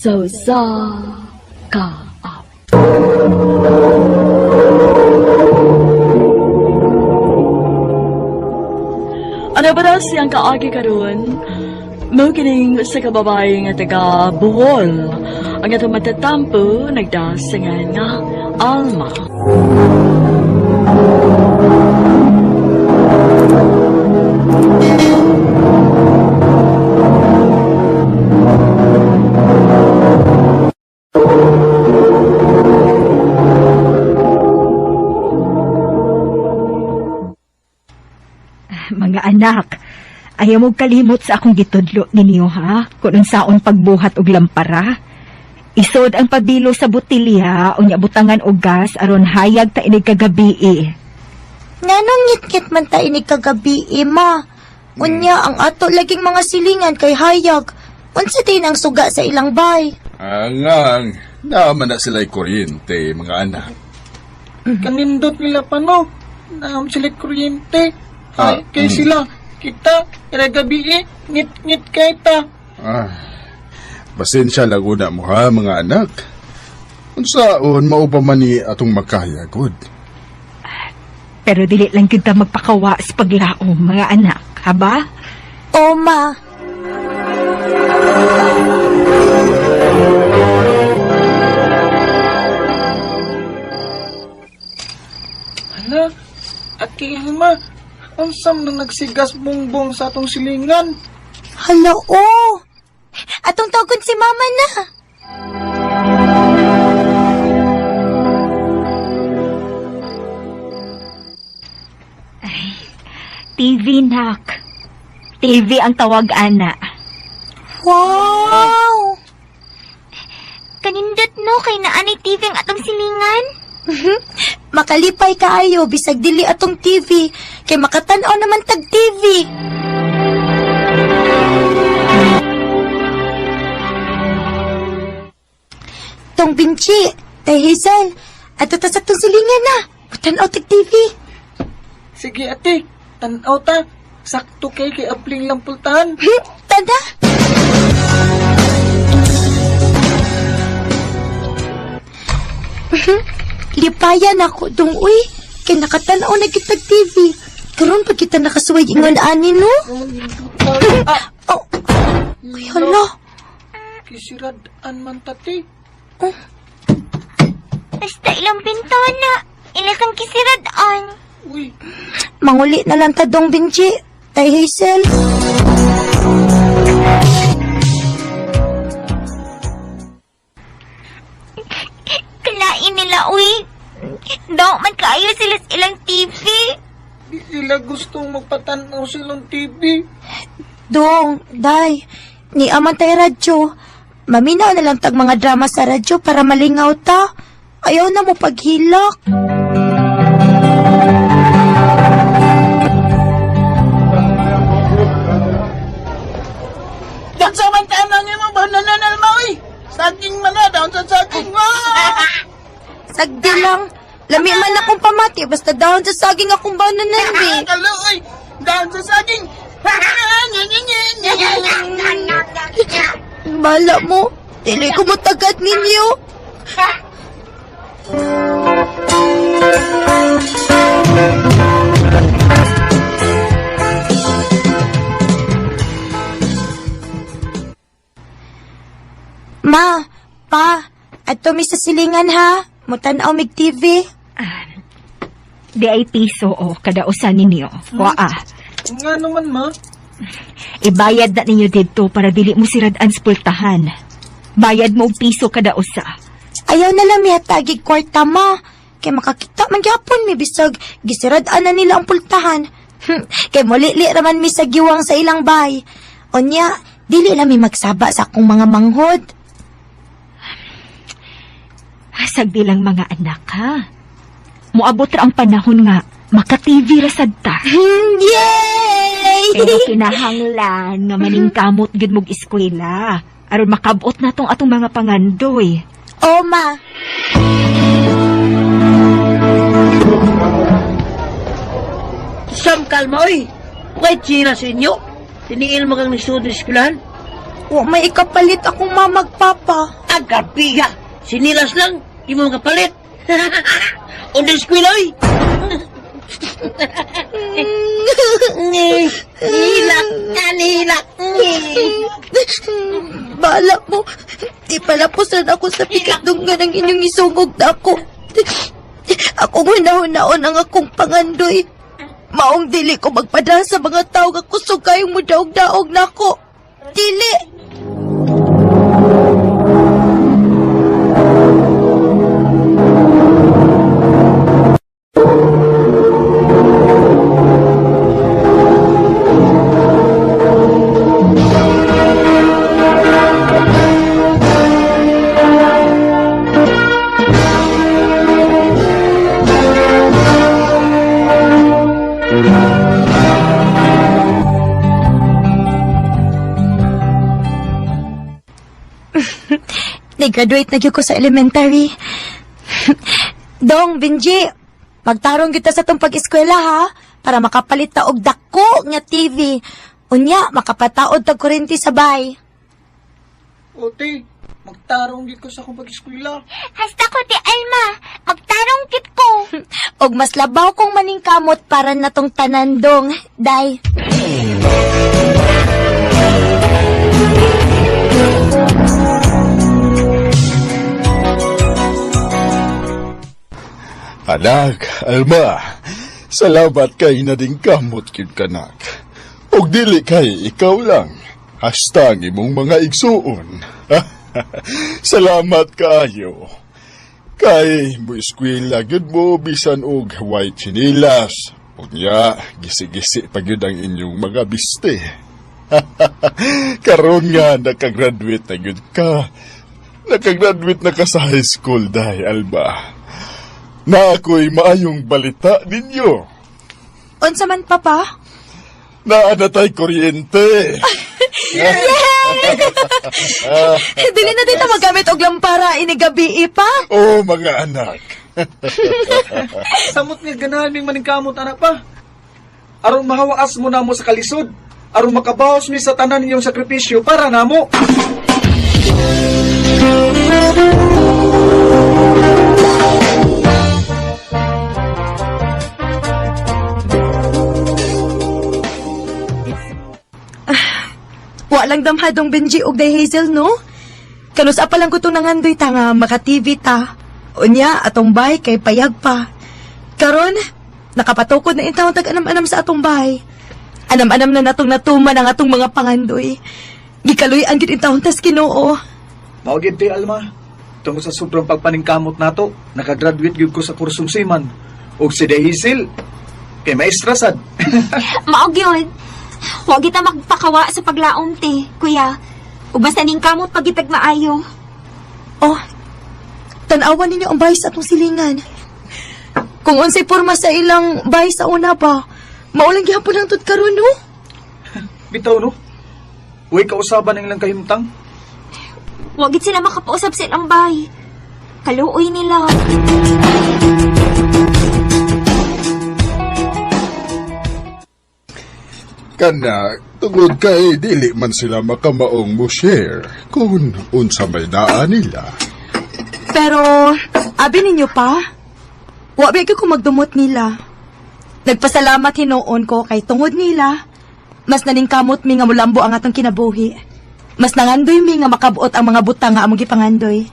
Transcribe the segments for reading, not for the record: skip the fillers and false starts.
sa kaap. Ano ba daw siyang kaagi karon? Mukining sa kababae nga taga Bohol. Ang atong matatampo nagdasingan nga Alma. Mga anak, ayaw mo kalimot sa akong gitudlo ninyo ha, kung unsaon pagbuhat og lampara. Isod ang pabilo sa botilya o nya butangan og gas aron hayag ta inig kagabi. Nganong ngit-ngit man ta ini kagabi, ma? Unya ang ato laging mga silingan kay hayag. Unsa din ang suga sa ilang bay? Angang, naman na sila'y kuryente, mga anak. Kanindot nila pa no. Naam sila kuryente. Ay, kay sila. Kita, gabi ngit-ngit kay ta. Pasensya lang una mo ha, mga anak. Unsaon, maupaman ni atong makayagod. Pero dili lang kita magpakawa sa paglaom, mga anak, haba? O, ma. Hala, aki ma, unsam na nagsigas bongbong sa atong silingan. Hala, atong tawagon si mama na. TV, nak. TV ang tawag, ana. Wow! Kanindot no, kay naanay TV ang atong silingan. Makalipay kaayo, bisag dili atong TV. Kay makatan-aw naman tag TV. Tong Binchi, tay Hazel, ato ta sa tong silingan na. Matan-aw tag TV. Sige ate, tanaw ta. Sakto kay apling lang pultahan. Tada! Lipayan ako dong, uy. Kaya nakatanaw na kitag TV. Karon pa kita nakasuway ingon ani, no? Oh. Ay, hala. Kisiradaan man tati. Basta ilang bintana. Ilang kisiradaan. Uy, Manguli na lang ta dong, Binchi. Tay Hazel. Kalain nila, uy. Daw man kaayo sila sa ilang TV. di sila gustong magpatanaw silang TV. Dong, day. Ni aman tay radyo. Maminaw na lang tag mga drama sa radyo para malingaw ta. Ayaw na mo paghilak. Yan sa mantanang yung mga bananal mo, uy. Saging mana, daon sa saging mo. Sagdi lang. Lami man akong pamati. Basta daon sa saging akong bananan, be. Kalo, uy. Daon sa saging. Bala mo. Dili ko matagat ninyo. Ma, pa, ato mi sa silingan ha. Mutanaw mig TV. Di ay piso o kada usa ninyo. Waa. Nga naman, ma. Ibayad na ninyo dito para dili mo siradaan sa pultahan. Bayad mo og piso kada usa. Ayaw na lang miya tagig kwarta, ma. Kay makakita man gyapon mi bisag gisirad-an na nila ang pultahan. Kay muli-li raman mi sa giwang sa ilang bay. Onya, dili lang mi magsaba sa akong mga manghod. Sagdi lang mga anak, ha? Muabot ra ang panahon nga maka-TV ra sad ta. Yay! Pero kinahanglan nga maningkamot gid mog eskwela aron makabot na tong atong mga pangandoy. O, ma. Sam, kalma, oy. Kahit sira sa inyo. Tiniil mo kang nagsuod ng eskwelahan. Wa may ikapalit akong mamag, Papa. Agapiya! Sinilas lang, imo nga palit. O di eskwela, oy! Nihilak ka, nihilak. Bala mo. Di pala po sana ako sa pikitdungan ng inyong isungog na ako. Akong hunahon-naon ang akong pangandoy. Maong dili ko magpadala sa mga tao nga kusog kayong mo daog-daog na ako. Dili! Nag-graduate na gyud ko sa elementary. Dong, Benji, magtarong kita sa tong pag-eskwela ha, para makapalit ta og dako nga TV. Unya, makapataod tag kurente sa bay. Ote, magtarong gid ko sa akong pag-eskwela. Hasta ko ti Alma. Magtarong kit ko. Og mas labaw kong maningkamot para natong tanan, Dong. Day. Anak, Alma, salamat kay na ding kamot yun kanak. Og dili kay ikaw lang, hasta ang imong mga igsuon. Salamat kaayo. Kay mo eskwela gyud mo bisan og white chinilas. Unya, gisi-gisi pa gyud ang inyong mga biste. Karon nga nakagraduate na gyud ka. Nakagraduate na ka sa high school dahil, Alba. Na ako'y maayong balita ninyo. Unsa man, Papa? Naanatay kuryente. Dili na dito magamit og lampara ini gabi pa. Oh, mga anak. Samot nga ganahan ming maningkamot, anak pa. Aron mahawaas mo na mo sa kalisod. Aron makabawas mi sa tanan ninyong sakripisyo para namo. Wa lang damhadong Benji og day Hazel, no? Kanusa pa lang ko itong nangandoy ta nga maka-TV ta. Unya, atong bahay kay payag pa. Karon, nakapatukod na intawon tag-anam-anam sa atong bahay. Anam-anam na natong natuman ang atong mga pangandoy. Gikaluyan gid intawon tas Ginoo. Mao gid ti Alma. Tungod sa sobrang pagpaningkamot nato, nakagraduate gyud ko sa kursong seaman. Og si Dehisil, kay maestra sad. Maog yun. Huwag kita magpakawa sa paglaom, te, kuya. O basta ning kamot pagitag maayo. Oh, tanawan ninyo ang bahay sa atong silingan. Kung unsay porma sa ilang bahay sa una pa, maulang gihapon ang tut karon, no? Bitaw no? Uy, kausaban ng ilang kahimtang. Huwag gid sila makapausap sa ilang bahay. Kaluoy nila. Kana, tungod kay dili man sila makamaong mo share kung unsa may daan nila. Pero, abi ninyo pa, wa ba ko magdumot nila. Nagpasalamat hinoon ko kay tungod nila, mas naningkamot mi nga mulambo ang atong kinabuhi. Mas nangandoy mi nga makabuot ang mga butang nga among gipangandoy.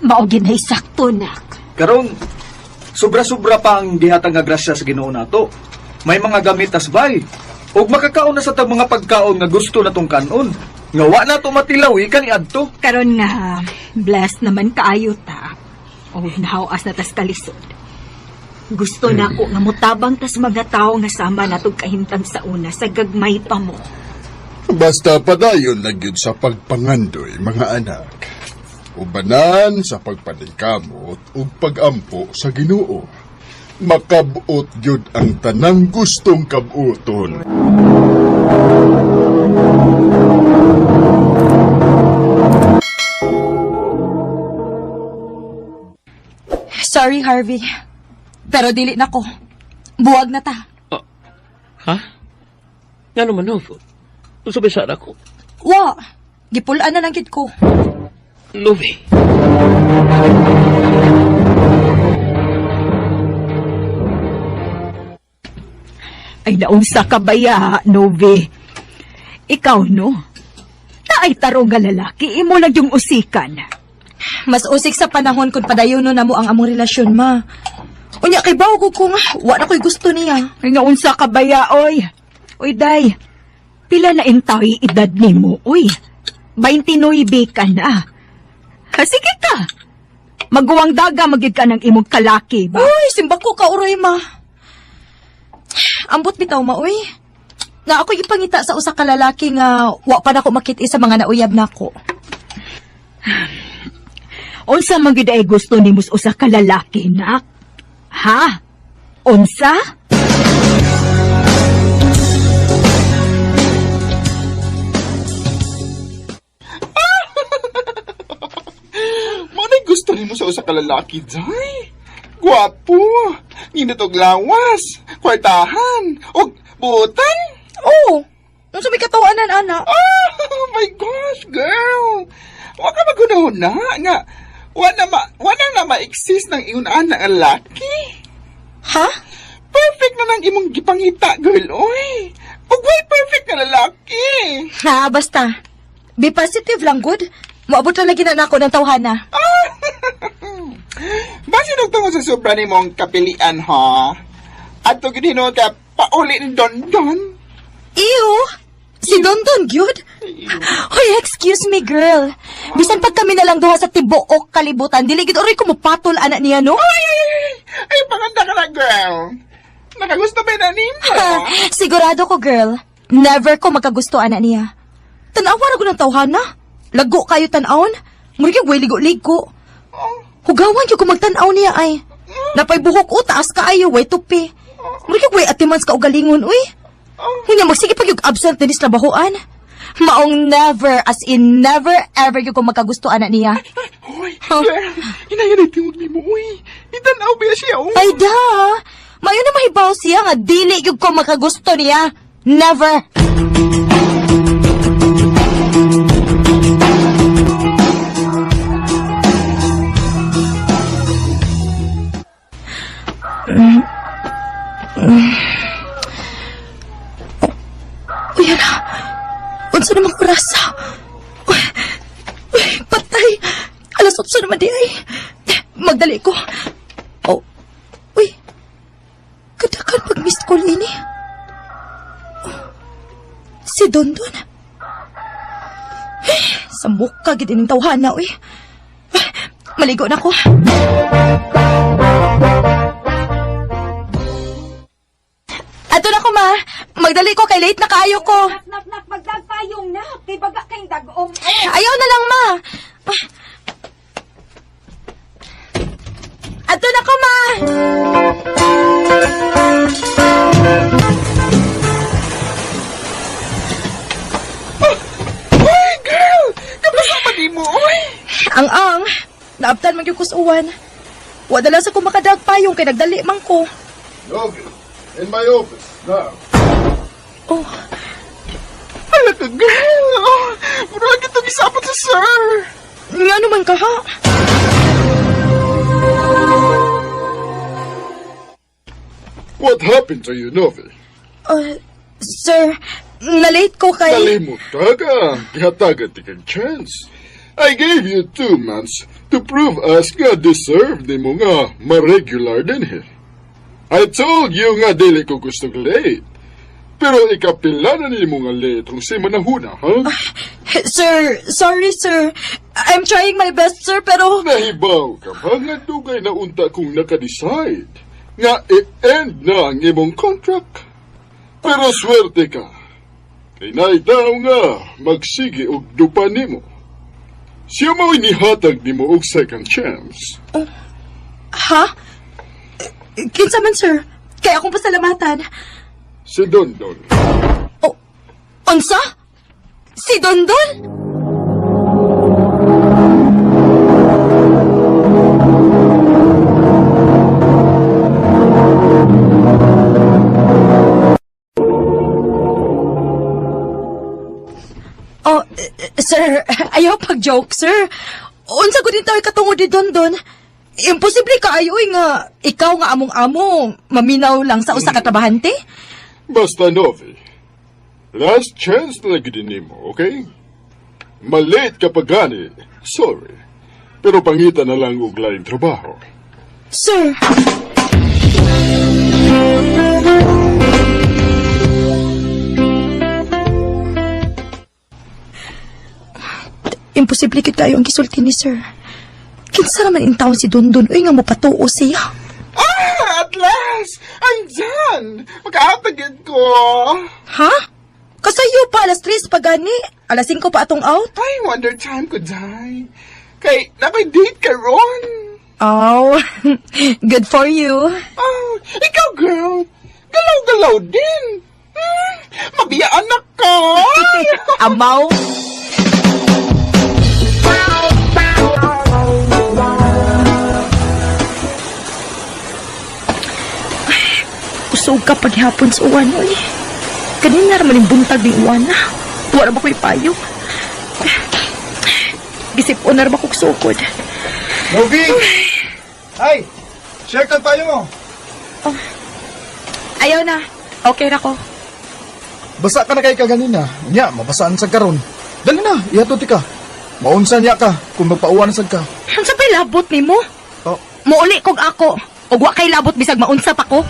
Maugin ay sakto, nak. Karong, sobra-sobra pa ang gihatag nga grasya sa Ginoo nato. May mga gamit as bay. Og makakaon na sa tag mga pagkaon nga gusto natong kanon. Nga wa na to matilaw, ikan iadto. Karon nga, blessed naman kaayo ta. O nahawas na tas kalisod. Gusto na ko nga mutabang tas mga tao nga sama natong kahimtang sa una sa gagmay pa mo. Basta padayon na gyud sa pagpangandoy, mga anak. Ubanan sa pagpaningkamot ug pagampo sa Ginoo. Makabuot gyud ang tanang gustong kabuoton. Sorry, Harvey. Pero dili na ko. Buwag na ta. Ha? Nga naman, no? Usabay sana ako. Wa. Gipulaan na lang gid ko. Novi. Ay naunsa ka baya, Novi. Ikaw, no? Naay tarong nga lalaki, imo lang yung usikan. Mas usik sa panahon kung padayono na mo ang among relasyon, ma. Unya kay bawo ko kung wala ko'y gusto niya. Ay naunsa ka baya, oy. Oy, day. Pila na intay edad ni mo, oy. 29 ka na. Ha, sige ka. Maguwang daga magid ka ng imong kalaki, ba? Uy, simba ko ka uroy, ma. Ambot bitaw, ma, uy. Na ako ipangita sa usa ka lalaki nga wa pa nako makit-i sa mga nauyab nako. Unsa man gid ay gusto ni mus usa ka lalaki, nak? Ha? Unsa? Manay gusto ni mo sa usa ka lalaki, Day. Gwapo, ninatog lawas, kwartahan, og buotan. Oh, unsa may katawanan, ana? Oh my gosh, girl. Wa ka magunahon na nga. Wala na ma-exist ng iyon anak ang laki. Ha? Perfect na nang imong gipangita, girl, oy. Og why perfect na lalaki? Ha, basta. Be positive lang, good. Maabot na lagi na nako ng tawhana. Basi nagtungo sa sobra ni mong kapilian, ha? At to gininon ka pauli ni Don Don. Ew! Si Dondon, gyud? Hoy, excuse me, girl. Bisan pag kami na lang duha sa tibuok kalibutan, dili gid oray ko mopatol anak niya, no? Ay, panganda ka na, girl. Nakagusto ba na ninyo? Sigurado ko, girl. Never ko magkagusto anak niya. Tanawa na ko ng tawhana. Lago kayo tanawon. Murag way ligo-ligo. Hugawan yung magtanaw niya ay. Napay buhok o taas ka ayo, way tupi. Murag way atimans ka o galingon, uy. Hunya magsige pag yung absent din sa trabahoan. Maong never, as in never ever yung magkagusto anak niya. Uy, girl. Inayan ay tiwag ni mo, uy. Itanaw ba siya, uy? Ay da, mayo na mahibaw siya nga dili yung magkagusto niya. Never. Uy, na. Unsa naman kurasa? Uy, patay. Alas 8 naman di ay. Magdali ko. Oh, uy. Kadakan pag missed call ini. Oh, si Dondon. Sa mukha gid ining tawhana, uy. Maligo na ko. Ato na ko, ma. Magdali ko kay late na kaayo ko. Nak, magdagpayong na. Kay baga kayong dagom. Ayaw na lang, ma. Ato na ko, ma. Uy, girl. Kamusta pa di mo, uy? Ang, naabtan man yung kusuwan. Wala lang sa kumakadagpayong kay nagdali man ko. Novi, in my office, now. Oh, Hala ka, girl. Oh, puro lang ito gisapot sa sir. nga naman ka, ha? What happened to you, Novi? Sir, na-late ko kay... Kalimutaga, gihatagan ti kang chance. I gave you 2 months to prove us nga deserve ni mo nga ma-regular din he. I told you nga dili ko gusto late. Pero ikapila na ni mo nga late kung si manahuna, ha? Sir, sorry, sir. I'm trying my best, sir, pero... Nahibaw ka ba nga dugay na unta kung naka-decide nga i-end na ang imong contract? Pero swerte ka. Kay naitaw nga magsige og dupa nimo. Siya mo inihatag nimo og second chance. Ha? Kinsa man, sir. Kaya akong pasalamatan. Si Dondon. Oh, unsa? Si Dondon? Oh, sir, joke, sir. Unsa gud tayo katungod ni Dondon? Imposible kaayo nga ikaw nga among-among maminaw lang sa usa ka trabahante. Basta, Novi. Last chance na lagi din mo, okay? Malate ka pa gani. Sorry. Pero pangita na lang og laing trabaho. Sir. Imposible kita tayo ang gisulti ni sir. Kinsa naman in taon si Dondon uy nga mopatuo siya. At last! Andyan! Magkaatagid ko! Ha? Kasayo pa alas 3 pa gani. Alas 5 pa atong out. Ay, wonder time ko, Day. Kay, napay-date ka ron. Oh, good for you. Oh, ikaw, girl. Galaw-galaw din. Mabiya anak ka. Amaw. Usog ka paghapon sa uwan, oy. Kanina naman yung buntag ng uwan na. Wala ba ko'y payo? Gisip-on na ba kong sukod? Novi! Ay! Share ka tayo mo! Ayaw na. Okay na ko. Basa ka na kay kaganina. Nya, mabasaan sa karon. Dali na, ihatoti ka. Maunsa niya ka kung magpauwan sa ka. Ano sa pa'y labot ni mo? Oh, Muuli kog ako. O wa kay labot bisag maunsa pa ko.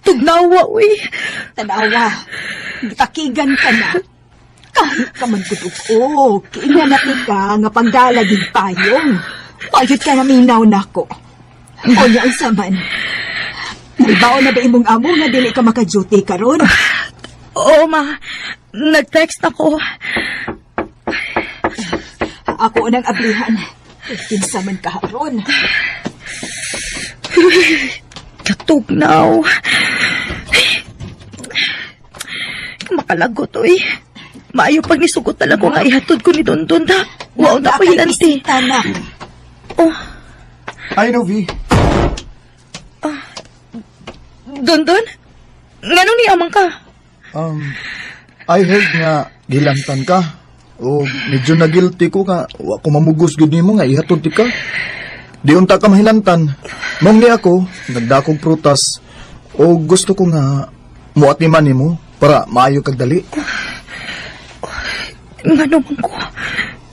Tugnawa, uy. Tanawa, gitakigan ka na. Kahit ka man kutuko, kiinanatin ka nga panggalaging payong. Payot ka na minaw na ko. O niya ang saman. Naibaw na ba imong amo nga dili ka maka-duty karon? Oo, ma. Nag-text ako. Ako nang ablihan. Kinsa man kaharon. Katugnaw. Makalagot, uy. Maayo pag nisugot na lang ko nga ihatod ko ni Dondon na. Wow na ko hilanti. na. Oh, ay Novi. Dondon? Nganong ni amang ka? I heard nga gilantan ka. O medyo na guilty ko ka. Wa ko mamugos gud nimo nga ihatod ti ka. Di unta ka mahilantan. Mong ni ako, nagdakog prutas. O gusto ko nga muatiman nimo para maayo kag dali. Nga naman ko.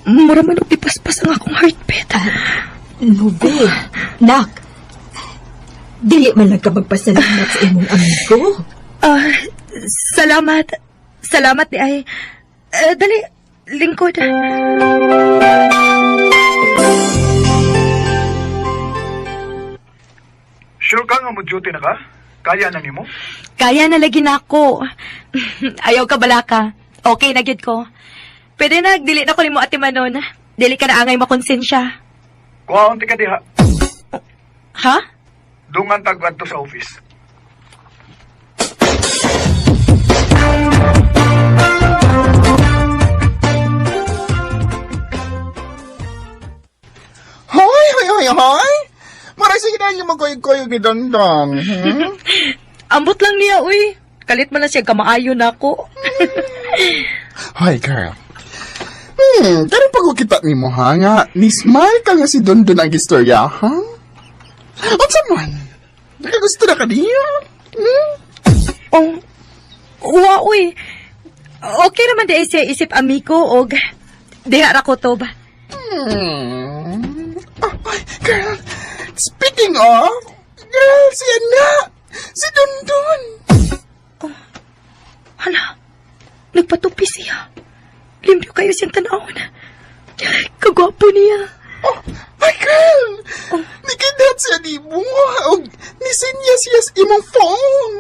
Mura man og ipaspas ang akong heartbeat. Nube, nak. Dili man lang ka magpasalamat sa imong amigo. Salamat. Salamat ni ay. Dali, lingkod. Sure ka nga mo duty na ka? Kaya na nimo? Kaya na lagi na ako. Ayaw ka bala ka. Okay na gyud ko. Pwede na, dili na ko ni mo ati manon. Dili ka na angay makonsensya. Kuhaon ti ka diha. Ha? Dungan tagwad to sa office. Hoy, hoy, hoy, hoy! Maray sige na yung magkoyog-koyog ni Dondong. Ambot lang niya, uy. Kalit man na siya, kamaayo na ako. Hoy, girl. Pero pag kita ni mo ha nga, ni-smile ka nga si Dondon ang istorya, ha? At man? Nakagusto na ka niya? Oh, uwa, uy. Okay naman di siya isip amigo o dihara ko to ba? Girl, speaking of, girl, siya na! Si Dondon! Hala, nagpatupi siya. Limpyo kayo siyang tanawon. Kagwapo niya. Oh, my girl! Nikidat siya di mo, o nisinya siya sa imong phone.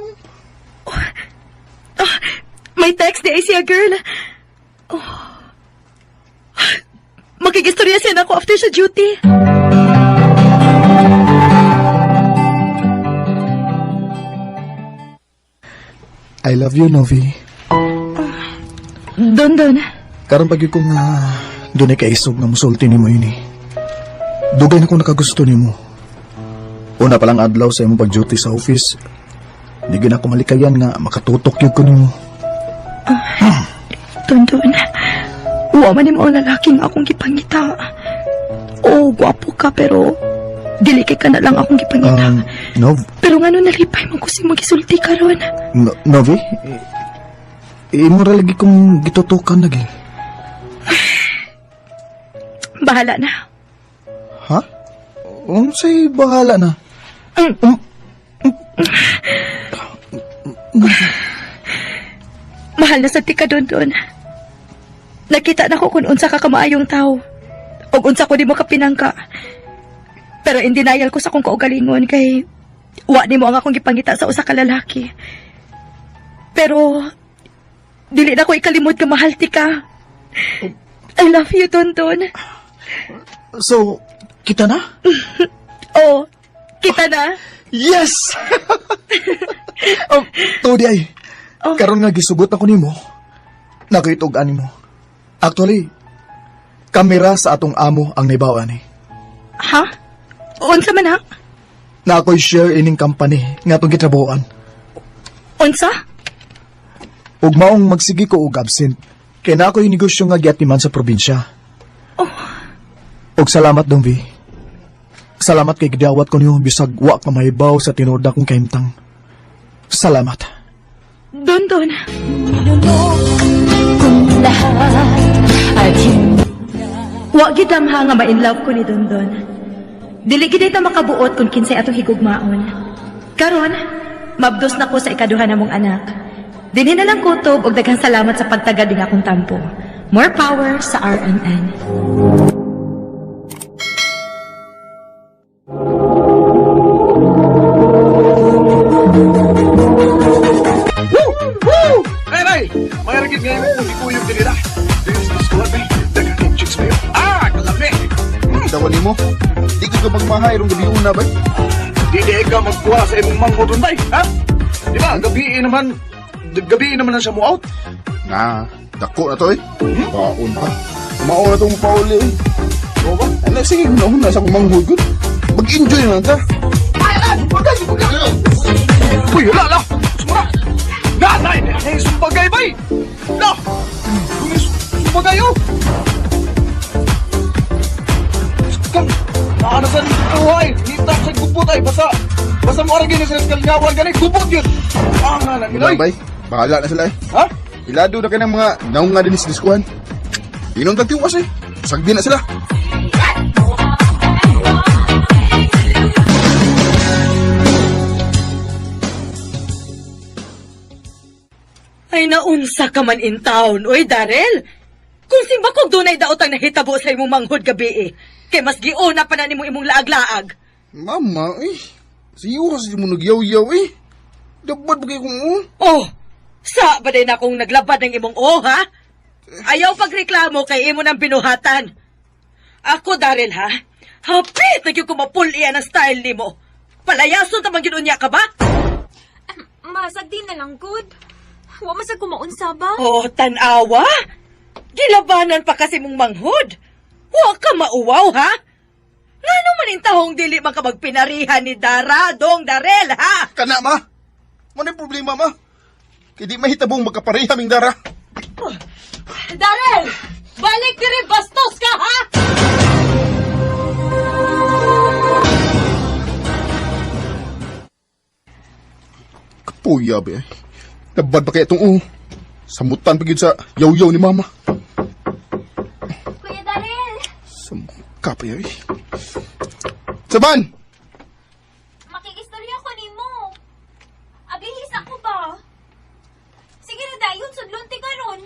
May text di siya, girl. Oh. Makigistorya siya na ako after sa duty. I love you, Novi. Dondon. Karon pag ko nga doon ay kaisog na musulti ni mo yun eh. Dugay na ko nakagusto nimo. Una pa lang adlaw sa imong pag-duty sa office. Di gyud ako malikayan nga makatutok yun ko nimo. Dondon, uwa man yung mga lalaking akong gipangita. Oo, gwapo ka, pero dili kay ka na lang akong gipangita. Nov, Pero nga nun nalipay mo kasi magisulti ka ron. Novi? Imo ra lagi kong gitutukan lagi. Bahala na. Ha? Unsay bahala na? Mahal na sa tika, Dondon. Nakita na ko kung unsa ka kamaayong tao. O unsa ko di mo kapinangka. Pero in denial ko sa akong kaugalingon kay wa ni mo ang akong gipangita sa usa ka lalaki. Pero dili na ko ikalimot ka mahal tika. I love you, Dondon. So, kita na? Oh, kita na. Yes! Todi ay, karon nga gisugot ako nimo. Nakitog-an nimo. Actually, kamera sa atong amo ang naibawa ni. Ha? Unsa man ha? Na ako'y share ining company nga atong gitrabahoan. Unsa? Ug maong magsigi ko og absent. Kaya na ako'y negosyo nga giatiman sa probinsya. Og salamat dong, Vi. Salamat kay gidawat ko niyo bisag wa ka mahibaw sa tinuod akong kahimtang. Salamat. Dondon. Wa gid ha nga ma-in love ko ni Dondon. Dili gid ta makabuot kung kinsay atong higugmaon. Karon, mabdos na ko sa ikaduha namong anak. Dinhi na lang kutob og daghang salamat sa pagtagad ning akong tampo. More power sa RNN. Ay! May ragit ngayon kung ikuyog din nila. This is what me. Dagang chicks mo yun. Kalami! Dawan mo. Di ko ka magmahay rong gabi una ba? Di ka magkuha sa imong mangko dun, bay. Ha? Di ba, gabi naman na siya mo out. Na, dako na to eh. Baon pa. Kumaon na itong pauli eh. Oo ba? Ano, sige, na sa kumanghod ko. Mag-enjoy na lang ta. Uy, hala! Sumara! Nanay! Ay, sumbagay, bay! Na! Sumbagay, oh! Kang, naanasan ito, ay! Nita sa gubot, ay! Basta mo aragin na sa kalingawar ganit, gubot yun! Nga lang, Ilan Iloy! bay? Bahala na sila eh. Ha? Ilado na ka ng mga naong nga din sa diskuhan. Inong tagtiwas eh. Sagdi na sila. Ay naunsa ka man in town, oy Darrell. Kung simba kog dunay daotang nahitabo sa imong manghod gabi eh. Kay mas giuna pa na nimo imong laag-laag. Mama eh. Siyo kasi mo nagyaw-yaw eh. Dapat ba kayo kung Oh, sa ba din akong naglabad ng imong ha? Ayaw pagreklamo kay imo ng binuhatan. Ako, Darrell, ha? Hapit na ko mapulian ang style nimo. Palayason ta man gyud unya ka ba? Masag din na lang, good. Wa masag kumaunsa ba? Oh, tanawa? Gilabanan pa kasi mong manghod. Wa ka mauwaw, ha? Ngano man intahong dili man ka magpinarihan ni Dong Darrell, ha? Kana ma? Ano yung problema ma? Kaya di mahitabong magkaparehaming dara. Darrell! Balik diri bastos ka, ha? Kapuya ba eh. Nabad ba kaya itong samutan pagid sa yaw-yaw ni mama. Kuya Darrell! Samukha pa eh. Saban! Makikistorya ko ni mo. Abilis ako ba? Sige na dayon, sudlon ti karon.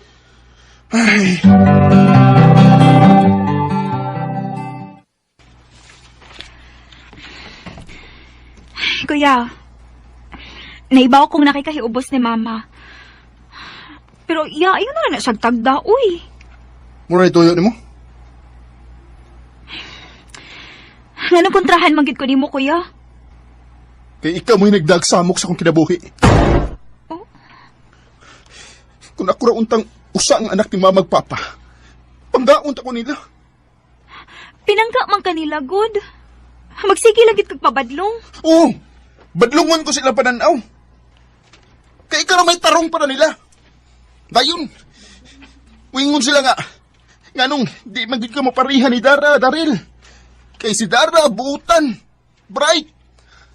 Ay. Kuya, naibaw kong nakikahiubos ni Mama. Pero yun na siyang tagda, uy. Mura ituyo ni mo? Anong kontrahan manggit ko ni mo, kuya? Kaya ikaw mo'y nagdagsamok sa akong kinabuhi. Oh? Kung ako ra untang usa ang anak ni mama magpapa, panggaon ta ko nila. Pinangga man kanila, good. Magsige lagi kag pabadlong. Oo, badlungon ko sila pananaw. Kaya ikaw na may tarong para nila. Dayon, wingon sila nga. Nganong, di magiging ka maparihan ni Dara, Daryl. Kay si Dara, buutan, bright,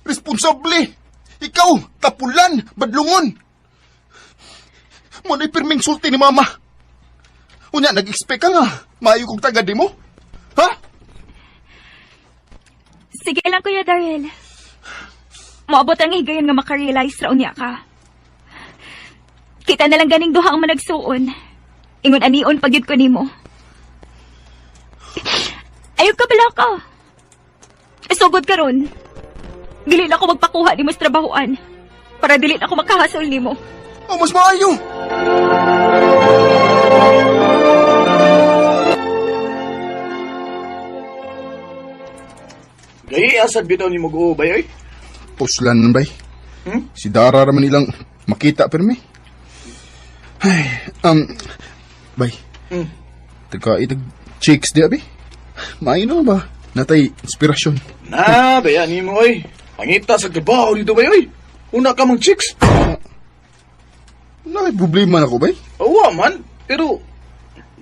responsable. Ikaw, tapulan, badlungon. Muna pirming sulti ni Mama. Unya, nag-expect ka nga. Maayo kong tagad di mo. Ha? Sige lang, Kuya Daryl. Maabot ang higayon nga makarealize ra unya ka. Kita na lang ganing duha ang managsuon. Ingon anion pagyud ko nimo. Ayaw ka pala ka. Sugod ka ron. Dili na ako magpakuha ni mas trabahoan. Para dili na ako makahasol nimo. O, mas maayo. Gayi asad bitaw ni mag-uubay, oy. Puslan nun, bay. Si Dara raman nilang makita, permi. Ay, bay. Tagka itag chicks di, abi. Maayo ba? Natay inspirasyon. Na, bayan ni mo, oy. Pangita sa trabaho dito, bay, oy. Una ka mang chicks. May problema na ko, bay. Awa man, pero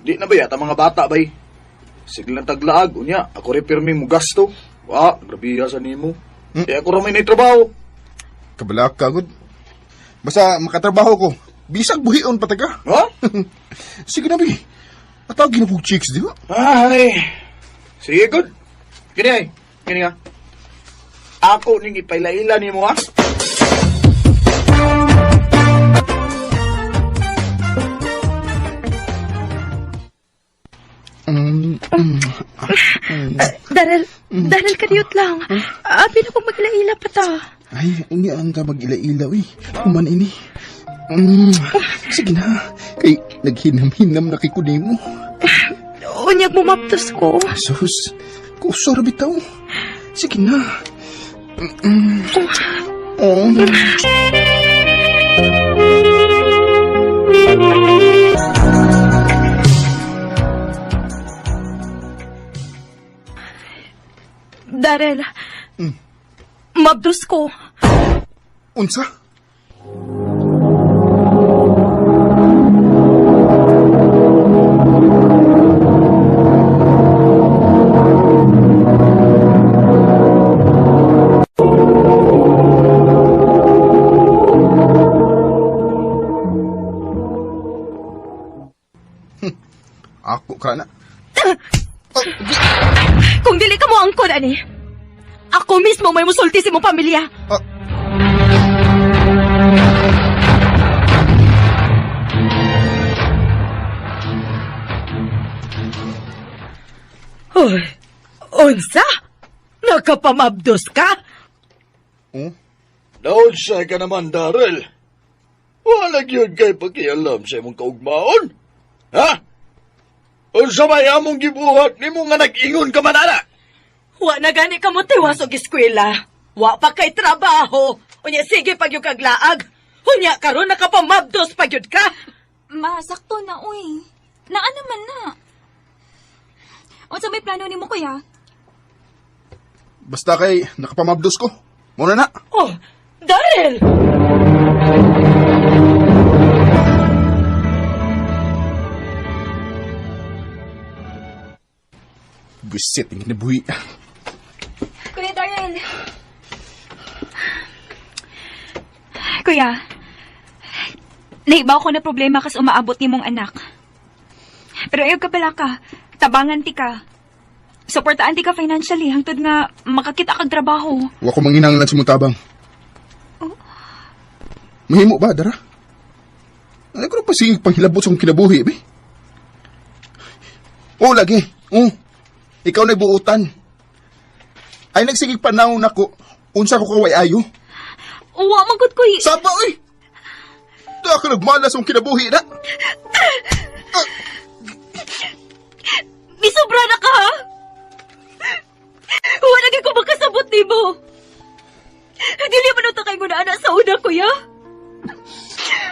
di na ba yata mga bata, bay. Sige lang taglaag, unya, ako rin pirmi mo gasto. Wa, grabiya sa nimo. Kaya ako ramay na trabaho. Kabalak ka, good. Basta makatrabaho ko. Bisag buhion pataga. Ha? Sige na, bay. Atawagin na po chicks, di ba? Ay, sige, good. Kini ay, kini nga. Ako ning ipailaila ni mo, ha? Daryl, kaniyot lang. Abi na kong maglaila pa ta. Ay, unyaan ka mag-ila-ilaw eh. Kuman ini. Sige na. Kay naghinam-hinam na kay kunin mo. Unyag mo maptos ko. Sus, kusor bitaw. Sige na. Oh. Daryl, mabdos ko. Unsa? Ako ka na. Kung dili ka mo angkon, ani, ako mismo may musulti si mong pamilya. Hoy, unsa? Nakapamabdos ka? Oh? Naunsay ka naman, Daryl. Walag yun kay pakialam sa imong kaugmaon. Ha? Unsa may among gibuhat ni mo nga nag-ingon ka manana? Wa na gani ka mo tiwas og eskwela. Wa pa kay trabaho. Unya sige pag yung kaglaag. Unya karon nakapamabdos pag yun ka. Masakto na, uy. Naa naman na. O sa may plano ni mo, kuya? Basta kay nakapamabdos ko. Muna na. Oh, Daryl! Busit, yung nabuhi. Kuya Daryl. Kuya, naibaw ko na problema kas umaabot ni mong anak. Pero ayaw ka pala ka. Tabangan ti ka. Suportaan ti ka financially hangtod nga makakita kag trabaho. Wa ko manginanglan sa mutabang. Mahimo ba, Dara? Ano ko na pa sige panghilabot sa kong kinabuhi, be? Oo, lagi. Oo. Ikaw na'y buutan. Ay nagsigig panahon ako. Unsa ko kaway ayo. Uwa, magod ko Saba, oy! Ito ako nagmalas ang kinabuhi na. Misobra na ka, ha? Wala ko makasabot ni mo. Dili man utakay mo na anak sa una, kuya.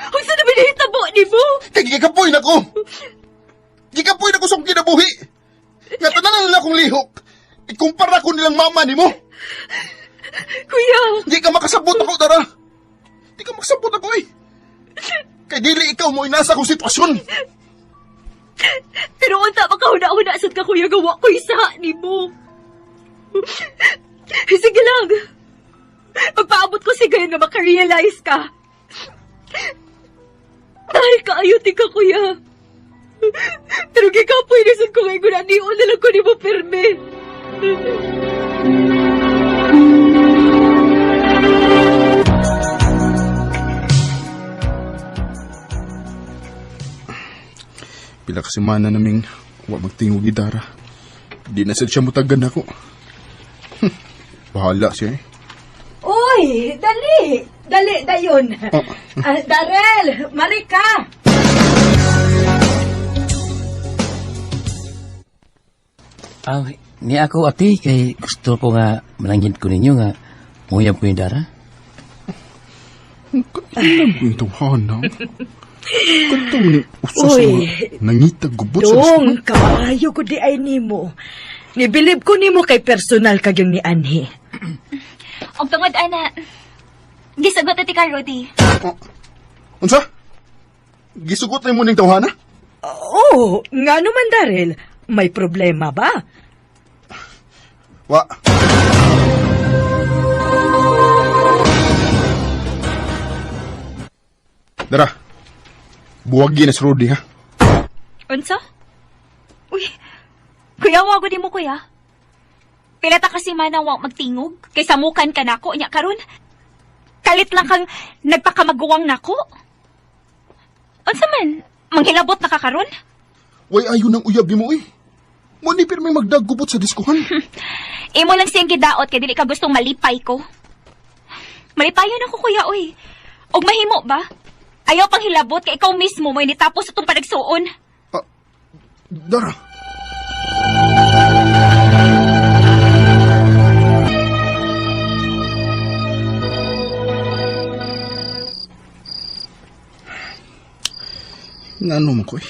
Huwag sa namin nahitabo ni mo. Kaya gikapoy na ko. Gikapoy na ko sa kong kinabuhi. Nga tanan na akong lihok. ikumpara ko nilang mama ni mo. Kuya! Di ka makasabot ako, Dara. Di ka makasabot ako eh. Kay dili ikaw mo inasa kong sitwasyon. Pero unta makahuna-huna sad ka kuya gawa ko isa ni mo. Sige lang. Magpaabot ko sigayon nga makarealize ka. Dahil kaayuti ka kuya. Pero gikapoy nasad ko ngayon na niyo na lang ko ni mo perme. Pila ka semana naming wa magtingog ni Dara. Di na sad siya mutagan ako. Bahala siya eh. Uy, dali! Dali, dayon. Darel, Marika! Ni ako ati kay gusto ko nga mananggit ko ninyo nga nguyab ko yung Dara. Kailan ko itong hanang? Katong ni usos Uy. nga nangitag gubot sa Dong, kaayo ko di ay nimo. Nibilib ko nimo kay personal kagyang ni Anhi. Og tungod ana. Gisagot ati ka Rudy. Unsa? Gisugot na mo ning tawhana? Oo, nga naman Darel, may problema ba? Wa. Dara. Buwagi na si Rudy, ha? Unsa? Uy, kuya, wago di mo, kuya. Pilata kasi manawang magtingog, kay samukan ka nako, nya karon. Kalit lang kang nagpakamaguwang nako. Unsa man, manghilabot na ka karon? Way ayo nang uyab mo, eh. Mo ni pirmay magdagubot sa diskuhan. Imo lang siyang gidaot, kay dili ka gustong malipay ko. Malipayon ako, kuya, uy. Og mahimo ba? Ayaw pang hilabot, kay ikaw mismo mo initapos itong panagsuon. Dara. Ngano mo ko eh.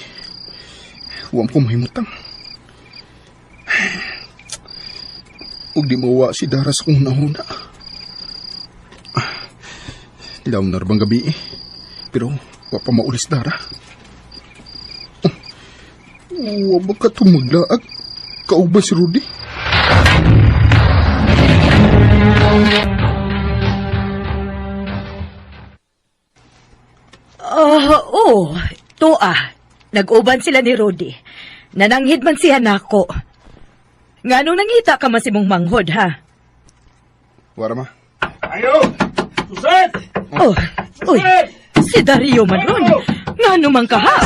Huwam ko mahimutang. Huwag di mawa si Dara sa kong nahuna. Ilaw na rabang gabi eh. Pero wa pa maulis Dara. Wa ba ka tumaglaag? Kauban si Rudy? Oo, toa. Nag-uban sila ni Rudy. Nananghid man siya nako. Nga nung nangita ka man si mong manghod, ha? Wara ma. Ayo! Susan! Oh, uy, si Dario man ron. Nga naman ka, ha?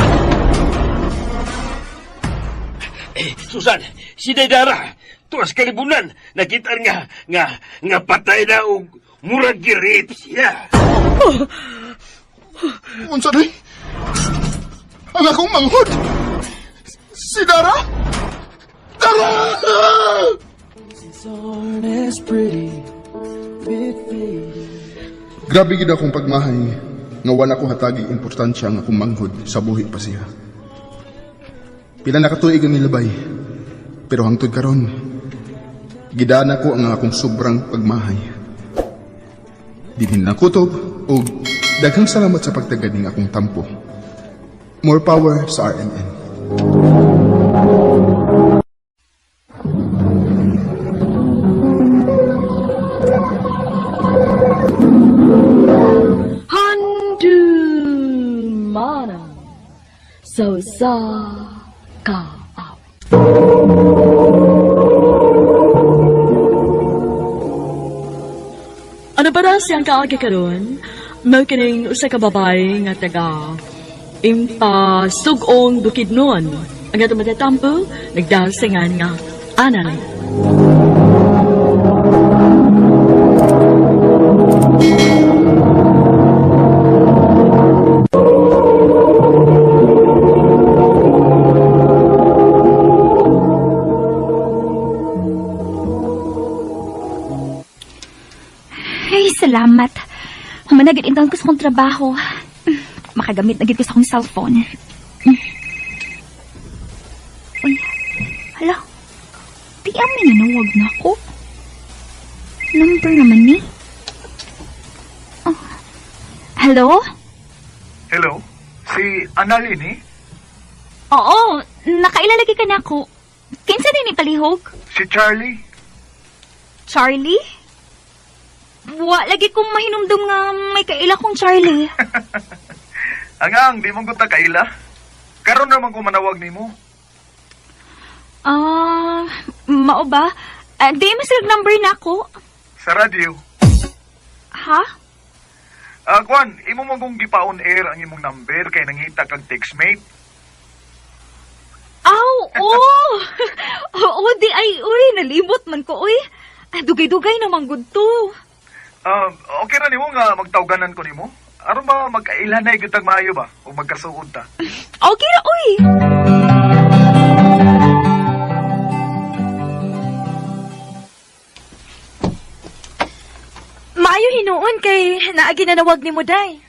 Susan, si Dara, tuwas kalibunan, nakita nga patay na og murag girip siya. Unsa day? Ang akong manghod! Si Dara? Dara! Grabe gid akong pagmahay nga wala ko hatagi importansya nga akong manghod sa buhi pa siya. Pila na katuig ang nilabay, pero hangtod karon gidana ko ang akong sobrang pagmahay. Dinhin na kutob o daghang salamat sa pagtagad ng akong tampo. More power sa RMN. Mana so sa ka ano ba na siyang kaagi karon? Magkining usa ka babae nga taga sugong bukid noon. Ang ato matatampo, nagdasingan nga anay. Ay, salamat. Humanagit intang ko sa kong trabaho. Makagamit na gid ko sa akong cellphone. Uy, hala. Di Unsa may nanawag na ako? Number naman ni. Oh. Hello? Hello? Si Annalyn, Oo, nakailalagi ka na ako. Kinsa din ni palihog? Si Charlie. Charlie? Wa lagi kong mahinumdum nga may kaila kong Charlie. Ang di mong guta kaila. Karon naman ko manawag nimo. Mao ba? Di masalag number na ako. Sa radio. Ha? Kwan, imo mo kong gipa-on air ang imong number kay nangita kag textmate. Aw, oo! Oo, di ay, uy, nalimot man ko, uy. Dugay-dugay naman good to. Okay ra nimo nga magtawganan ko nimo? Aron ba magkailan na igitag maayo ba? O magkasuod ta? Okay ra, uy. Maayo hinuon kay naagi na nawag ni mo, day.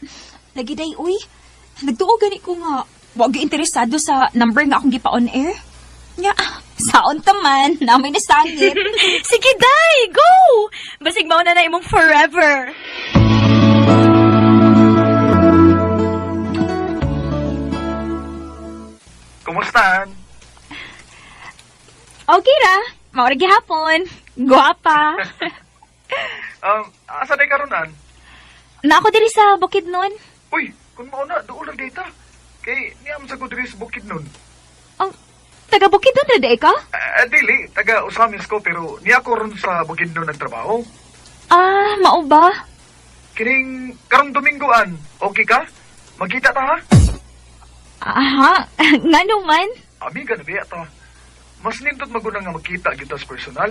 Lagi day, uy. Nagtuo gani ko nga. Wag interesado sa number nga akong gipa-on air. Nga, saon taman, namin nasangit. Sige, day, go! Basig mauna na imong forever. Kumustahan? Okay ra, maurag gihapon. Guwapa. Asa day karonan? Na ako diri sa Bukidnon. Uy, kung mauna, doon lang data. Kay niyam sa Gudris Bukid nun. Ang taga Bukidnon na day ka? Dili, taga Usamis ko pero niya ko ron sa Bukid nun nagtrabaho. Mao ba? Kining karong Domingoan, okay ka? Magkita ta ha? Aha, nga naman. Amiga na biya ta. Mas nindot maguna nga magkita kita sa personal.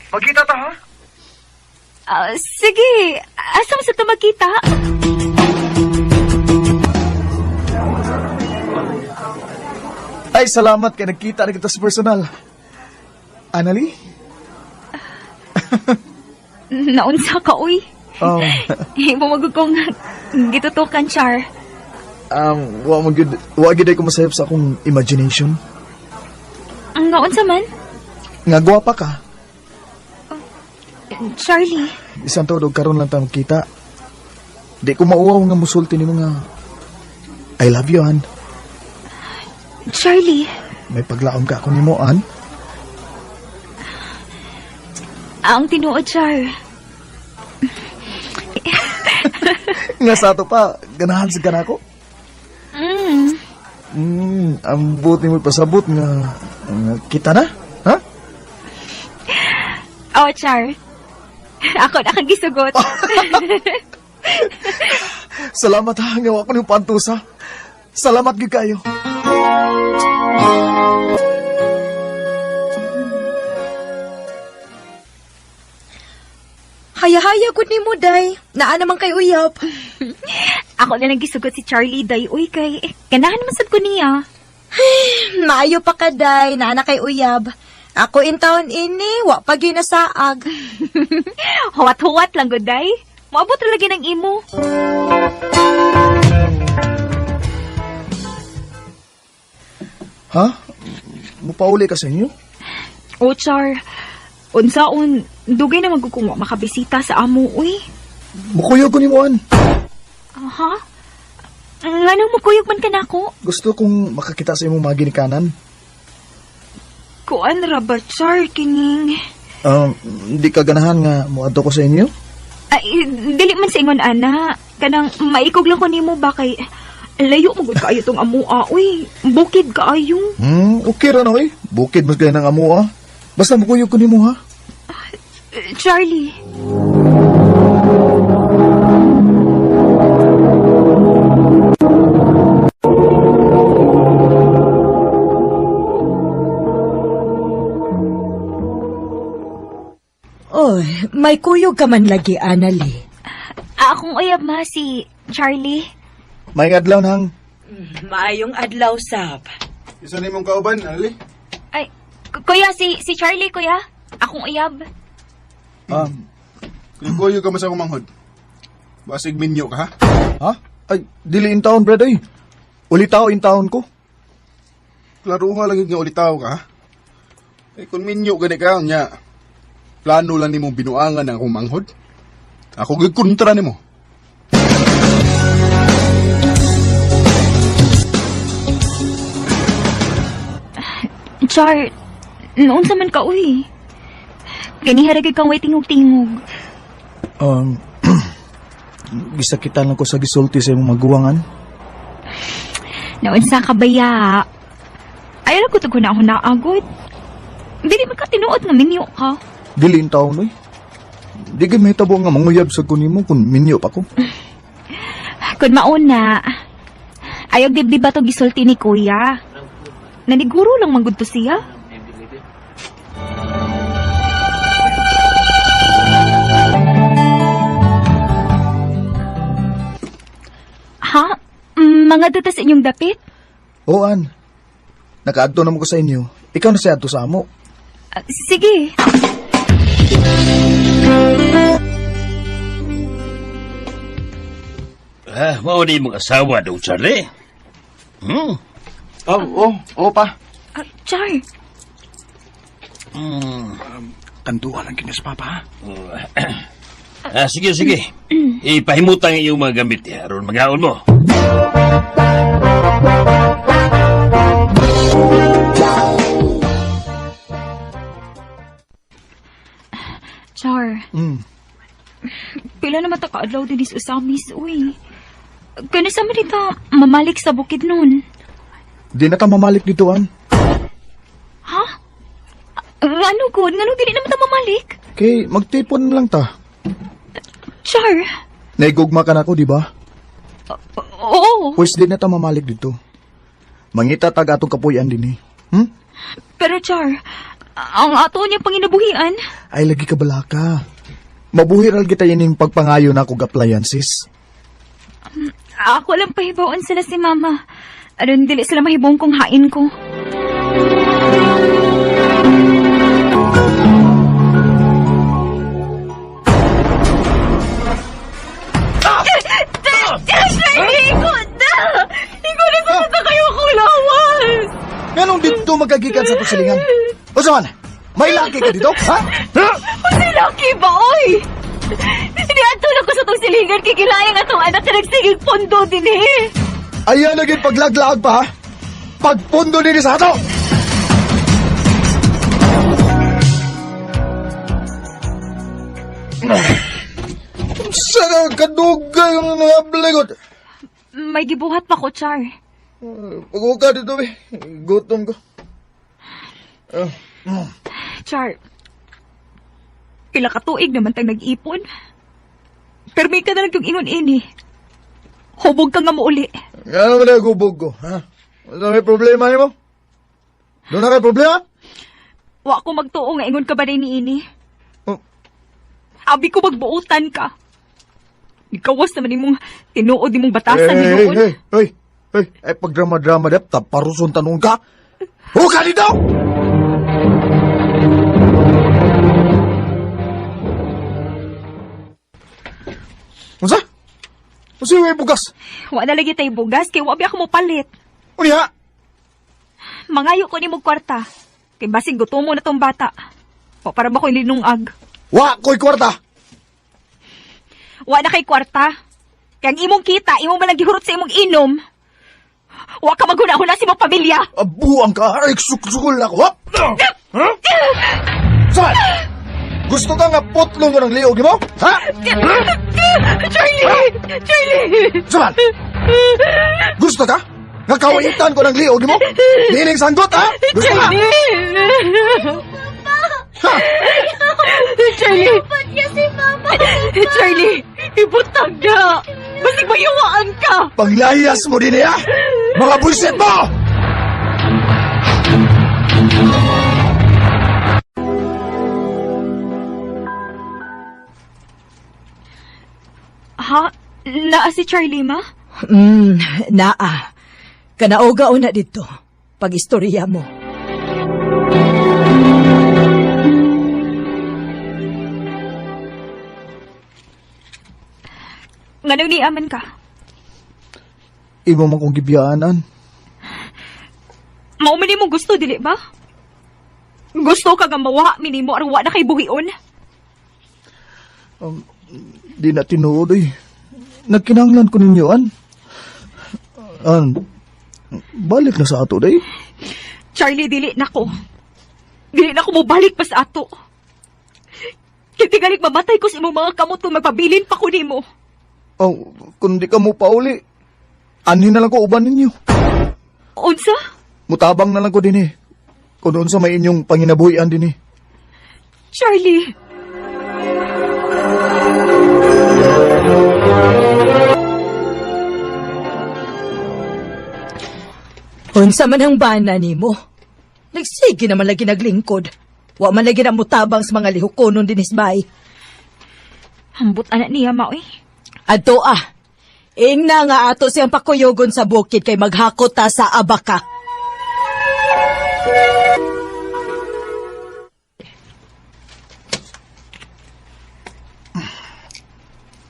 Magkita ta ha? Sige, asam sa magkita? Ay, salamat kay nagkita na kita sa personal. Anali? Naunsa ka, uy. Bumagod kong gitutukan, Char. Wa gid ko masayop sa akong imagination. Ang naunsa man? Nga gwapa ka. Charlie. Isang tuod karon lang ta magkita. Di ko mauwaw nga musulti nimo nga I love you, Han. Charlie. May paglaom ka ako nimo, Han. Ang tinuod, Char. Nga sa ato pa, ganahan sa ganako. Ang buti mo pasabot nga kita na, ha? Oh, Char. Ako na kang gisugot. Salamat ha, nga ako ng pantusa. Salamat gyud kayo. Haya-haya gud ni mo, day. Naa naman kay uyab. Ako na lang gisugot si Charlie, day. Uy, kay ganahan masad ko niya. Maayo pa ka, day. Naa na kay uyab. Ako in taon ini, wa pa ginasaag. Huwat-huwat lang, good, day. Maabot lagi ng imo. Ha? Mupauli ka sa inyo? Oh, Char. Unsaon, dugay na magkukuha makabisita sa amo, uy. Mukuyog ko ni mo, Han. Ha? Nga nang mukuyog man ka na ako? Gusto kong makakita sa imong mga ginikanan. Kuan ra ba, Char, kining? Di ka ganahan nga muadto ko sa inyo? Ay, dili man sa ingon, ana. Kanang maikog lang ko nimo ba kay... Layo mo kaayo tong amua, uy. Bukid kaayo. Okay ra na, eh. Bukid mas gaya ng amua. Basta mukuyog ko ni mo, ha? Charlie. Oy, may kuyog ka man lagi, Anali. Akong uyab ma si Charlie. May adlaw nang. Maayong adlaw, Sab. Isa ni mong kauban, Ali? Ay, kuya, si Charlie, kuya. Akong uyab. Kuyo ka sa kumanghod. Basig minyo ka, ha? Ha? Ay, dili in town, brad, ay. Ulitaw in town ko. Klaro nga lang yung nga ulitaw ka, ha? Kung minyo gani ka, nya, plano lang ni mong binuangan ang akong manghod. Ako gagkontra ni mo. Char, noon sa man ka, uy. Ganiharagay kang way tingog-tingog. Gisakitan lang ko sa gisulti sa imong maguwangan. Noon sa kabaya. Ayaw ko ito na ako naagot. Dili man ka tinuot nga minyo ka. Dili in taon, oy. Di ka may tabo nga manguyab sa kunimo kung minyo pa ko. Kung mauna, ayaw dibdi ba ito gisulti ni kuya? Naniguro lang manggod to siya. Ha? Mga data sa inyong dapit? Oan. Nakaadto naman ko sa inyo. Ikaw na siya adto sa amo. Sige. Mao ni mong asawa daw, Charlie. Oo pa. Char, Kantuan ang kinis papa, ha? Sige. Ipahimutang iyong mga gamit, aron magaon mo. Char. Pila naman ta kaadlaw din is usamis, uy. Kani sa manita, mamalik sa bukid nun. Di na ta mamalik dito, an. Ha? Ano good? Ngano dili naman ta mamalik? Kay magtipon lang ta. Char. Naigugma ka na ko, di ba? Oo. Pues di na ta mamalik dito. Mangita tag atong kapuyan din eh. Pero Char, ang ato niya panginabuhian. Ay, lagi ka balaka. Mabuhiral kita yaning pagpangayo na kong appliances. Ako lang pahibawan sila si Mama. Aron dili sila mahibong kong hain ko. Ikot na sa kayo akong lawas! Ganong dito magagikan sa pusilingan? O saan? May laki ka dito, ha? Kasi laki ba, oy? Hindi atulog ko sa itong silingan kikilayang atong anak na nagsigig pondo din eh. Ayan naging paglaglaag pa, ha? Pagpundo din sa ato! Saan kadugay yung nabligot? May gibuhat pa ko, Char. Pag-uka dito, be. Gutom ko. Char, pila ka tuig naman tang nag-ipon. Pero may ka na lang yung ingon ini. Hubog ka nga mo uli. Ano ba na gubog ko, ha? Ano may problema mo? Doon na kayo problema? Wa ko magtuo nga ingon ka ba ni ini. Oh. Abi ko magbuutan ka. Ikawas naman imong tinuod imong batasan ni noon. Hey, ay pagdrama-drama dep, taparuson tanong ka? Huka dito! Unsa? Unsa yung bugas? Wa na lagi tay bugas kay wa bi ako mo palit. Unya? Mangayo ko ni mo kwarta. Kay basig gutom mo na tong bata. O para ba ko linungag? Wa ko'y kwarta! Wa na kay kwarta. Kaya ang imong kita, imong malang gihurot sa imong inom. Wa ka maghuna-huna sa imong pamilya. Abuang ka, ay suksukul ako, ha? Saan? Gusto ka nga putlong ko ng liog mo? Ha? Charlie! Saan? Gusto ka? Nga kawaitan ko ng liog mo? Dining sanggot, ha? Gusto ka? Ha? Charlie! Ba't niya si Mama? Charlie! Ibutang na! Basig mayuwaan ka! Paglayas mo din niya! Mga buisit mo! Ha? Naa si Charlie, ma? Naa. Kanaoga na dito. Pag-istorya mo. Nga nang niaman ka? Imo man kong gibiyaanan. Maumani mo gusto, dili ba? Gusto ka nga mawa, minimo aron wa na kay buhion. Di na tinuod eh. Nagkinahanglan ko ninyo, balik na sa ato, day. Charlie, dili na ko. Dili na ko mo balik pa sa ato. Kitigalig mamatay ko sa imong mga kamot kung magpabilin pa ko nimo. Oh, kung di ka mo pauli, anhin na lang ko uban ninyo. Unsa? Mutabang na lang ko din eh. Kung doon sa may inyong panginabuhian din eh. Charlie. Unsa man ang bana nimo? Nagsige naman lagi naglingkod. Wa man lagi na mutabang sa mga lihukonon dinis bay. Hambot anak niya, maoy. Adto Ingna nga ato siyang pakuyogon sa bukid kay maghakot ta sa abaka.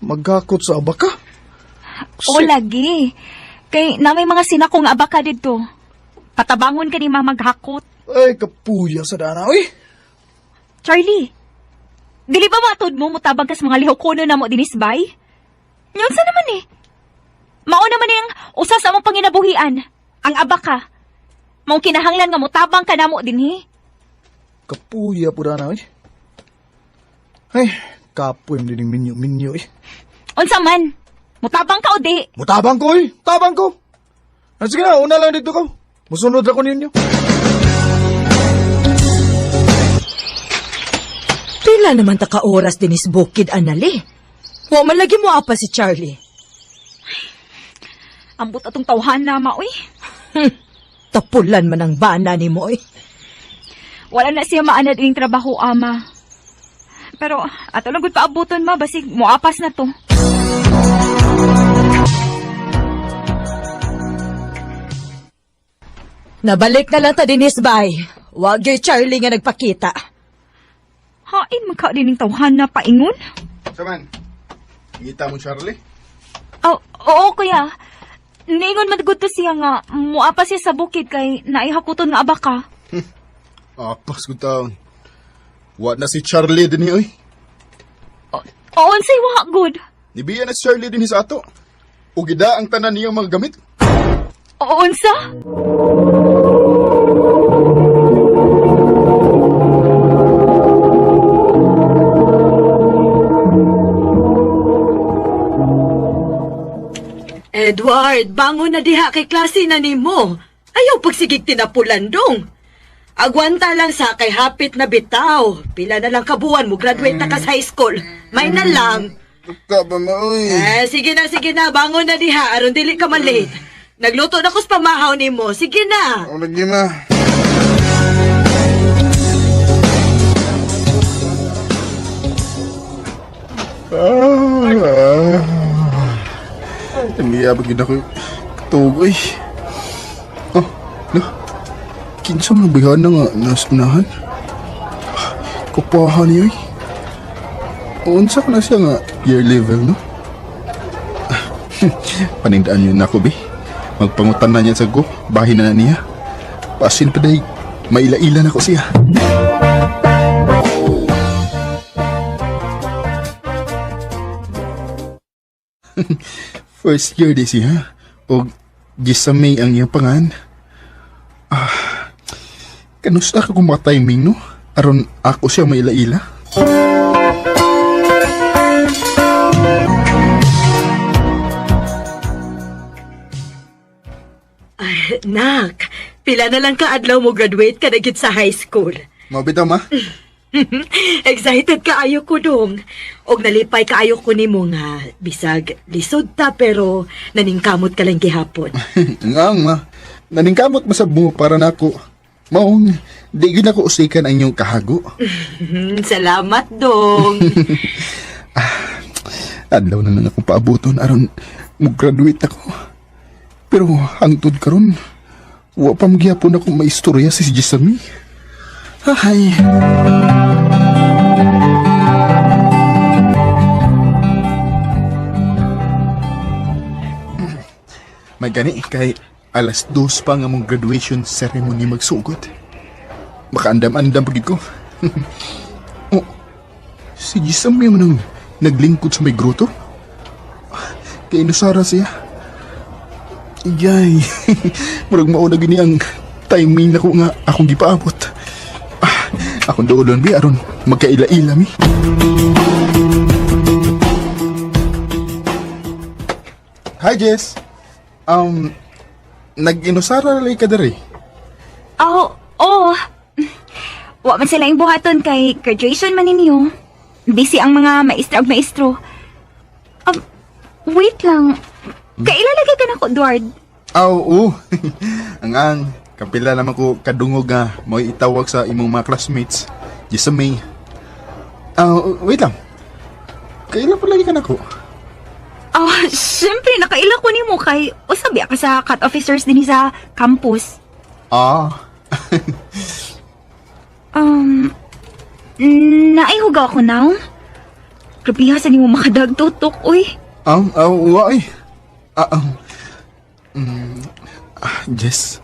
Magkakot sa abaka? O lagi. Kay na may mga sinakong abaka dito. Patabangon ka ni maghakot. Ay, kapuya sa dana, uy. Charlie, dili ba matod mo mutabang ka sa mga lihukono na mo dinisbay? Yun sa naman eh. Mao naman yung usa sa mong panginabuhian, ang abaka. Mao kinahanglan nga mutabang ka na mo dinhi. Kapuya po dana, uy. Ay, kapoy din yung minyo, eh. Unsa man, mutabang ka o di? Mutabang ko, eh. Tabang ko. Sige na, una lang dito ko. Musunod ako ninyo. Pila naman ta ka oras dinis bukid anali. Wa man lagi mo apa si Charlie. Ambot atong tawhan na maoy. Tapulan man ang bana ni mo eh. Wala na siya maanad ining trabaho, ama. Pero ato lang gud paabuton ma basig moapas na to. Nabalik na lang ta dinis bay. Wag yoy Charlie nga nagpakita. Hain magka dining tawhan na paingon. Saman, ngita mo Charlie? Oh, oo kuya. Niingon man gud to siya nga moapas siya sa bukid kay naihakuton nga abaka. Apas ko taon. Wa na si Charlie din niya, oy. Oo, say wa good. Nibiya na si Charlie din sa ato. Ugida ang tanan niya mga gamit. Oo, unsa? Edward, bangon na diha kay klase na nimo. Ayaw pagsigig tinapulandong. Agwanta lang sa kay hapit na bitaw. Pila na lang kabuan mo, graduate na ka sa high school. May na lang. Ka ba mo, oy? Sige na, bangon na diha, aron dili ka man late. Nagluto na ko sa pamahaw nimo, sige na. O, lagi na. Ang gina ko tugoy. Oh, no. Kinsa man bihan na nga nasunahan. Kupahan niya eh. Unsa ka na siya nga year level, no? Panindaan yun ako, be. Magpangutan na niya sa go. Bahin na niya. Pasin pa dahi. Maila-ila na ko siya. First year di siya. O gisamay ang iyang pangan. Kanusta ka kung maka-timing, no? Aron ako siya maila-ila. Nak, pila na lang ka adlaw mo graduate ka na gid sa high school. Mabitaw, ma? Excited kaayo ko dong. Og nalipay kaayo ko nimo nga bisag lisod ta pero naningkamot ka lang gihapon. Nga, ma. Naningkamot masabmo para nako. Maong, di gid ako usikan ang inyong kahago. Salamat dong. Adlaw na lang akong paabuton aron mag-graduate ako. Pero hangtod karon, wa pa magyapon ako maistorya si Jisami. Ay. May gani kay alas 2 pa nga mong graduation ceremony magsugod. makaandam-andam pagid ko. Oh, si Gisam yung nang naglingkod sa may gruto. Kaya inusara siya. Yay, murag mauna gini ang timing na ko nga akong gipaabot. Akong doolon bi aron magkaila-ila mi. Hi Jess. Nag-inusara lay ka dere. Oo. Wa man sila yung buhaton kay graduation man ninyo. Busy ang mga maestra ug maestro. Wait lang. Kailalagay ka na ko, Edward. Oo. ang kapila naman ko kadungog nga mo itawag sa imong mga classmates. Just sa May. Wait lang. Kailan pa lagi ka na ko? Siyempre, nakaila ko ni mo kay usabi ka sa cut officers din sa campus. Naihuga ako now. Grabe sa ni mo makadagtutok, uy. Why? Jess.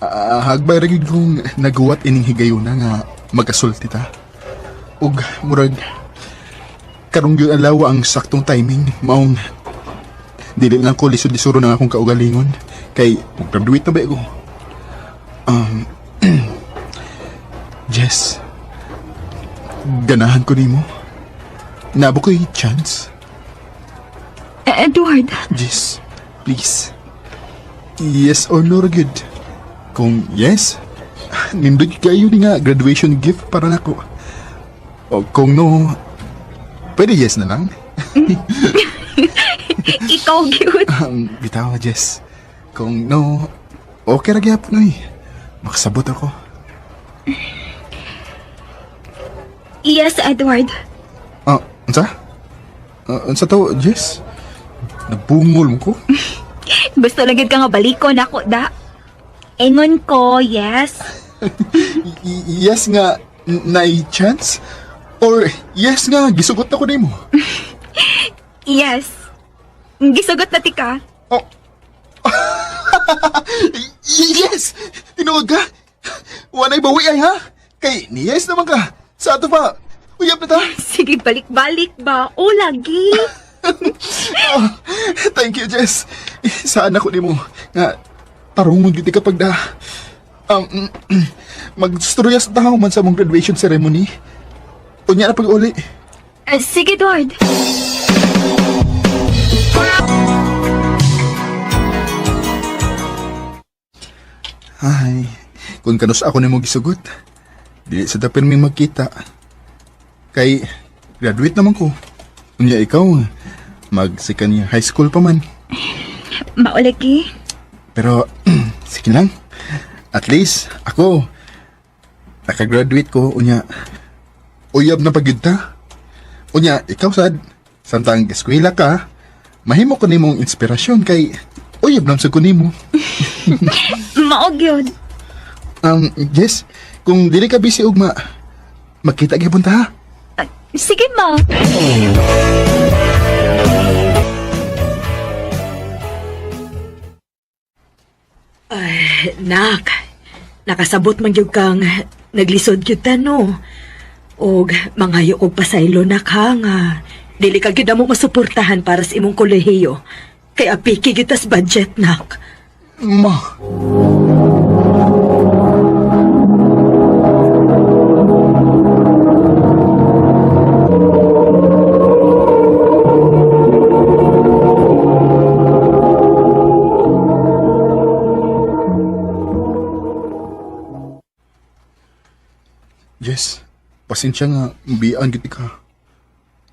Hagbay rin kong nagawa ining higayuna nga magasulti ta. Ug murag karong gyud alawa ang saktong timing maong dili lang ko lisod-lisuro ng akong kaugalingon kay mag-graduate na ba ako. Jess, ganahan ko nimo. Nabo ko'y chance. Edward. Jess, please. Yes or no ra gyud? Kung yes, nindot kayo ni nga graduation gift para nako. O kung no, pwede yes na lang. Ikaw, cute. Bitaw, Jess. Kung no, okay ra gyapon oy. Makasabot ako. Yes, Edward. Unsa? Unsa to, Jess? Nabungol mo ko? Gusto lang yun ka nga balikon ako, da. Ingon ko, yes. Yes nga, na chance? Or yes nga, gisugot ako nimo? Yes. Gisugot na tika. Yes! Tinuod ka? Wanay bawi ay ha? Kay yes naman ka. Sa ato pa. Uyap na ta. Sige, balik-balik ba? O, lagi. Thank you, Jess. Saan ako nimo nga tarungon gyud kapag da magstorya sa tao man sa mong graduation ceremony. Unya na pag-uli. Sige, Edward. Ay, kung kanus ako nimo gisugot. Dili sa tapin may magkita. Kay graduate naman ko. Unya ikaw mag-second high school pa man. Maulagi. Pero, sige lang. At least, ako, nakagraduate ko, unya, uyab na pagyud ta. Unya, ikaw sad, samtang eskwela ka, mahimo ko nimong inspirasyon kay, uyab lang sa kunimo. Maog yun. Yes, kung dili ka busy ugma, magkita gyapon ta ha. Sige, ma. Nak, nakasabot man gyud kang naglisod gyud ta no. Og mangayo og pasaylo nak ha nga. Dili ka gyud mo masuportahan para sa imong kolehiyo. Kay apiki gyud tas budget nak. Ma. Yes, pasensya nga, biyaan giti ka.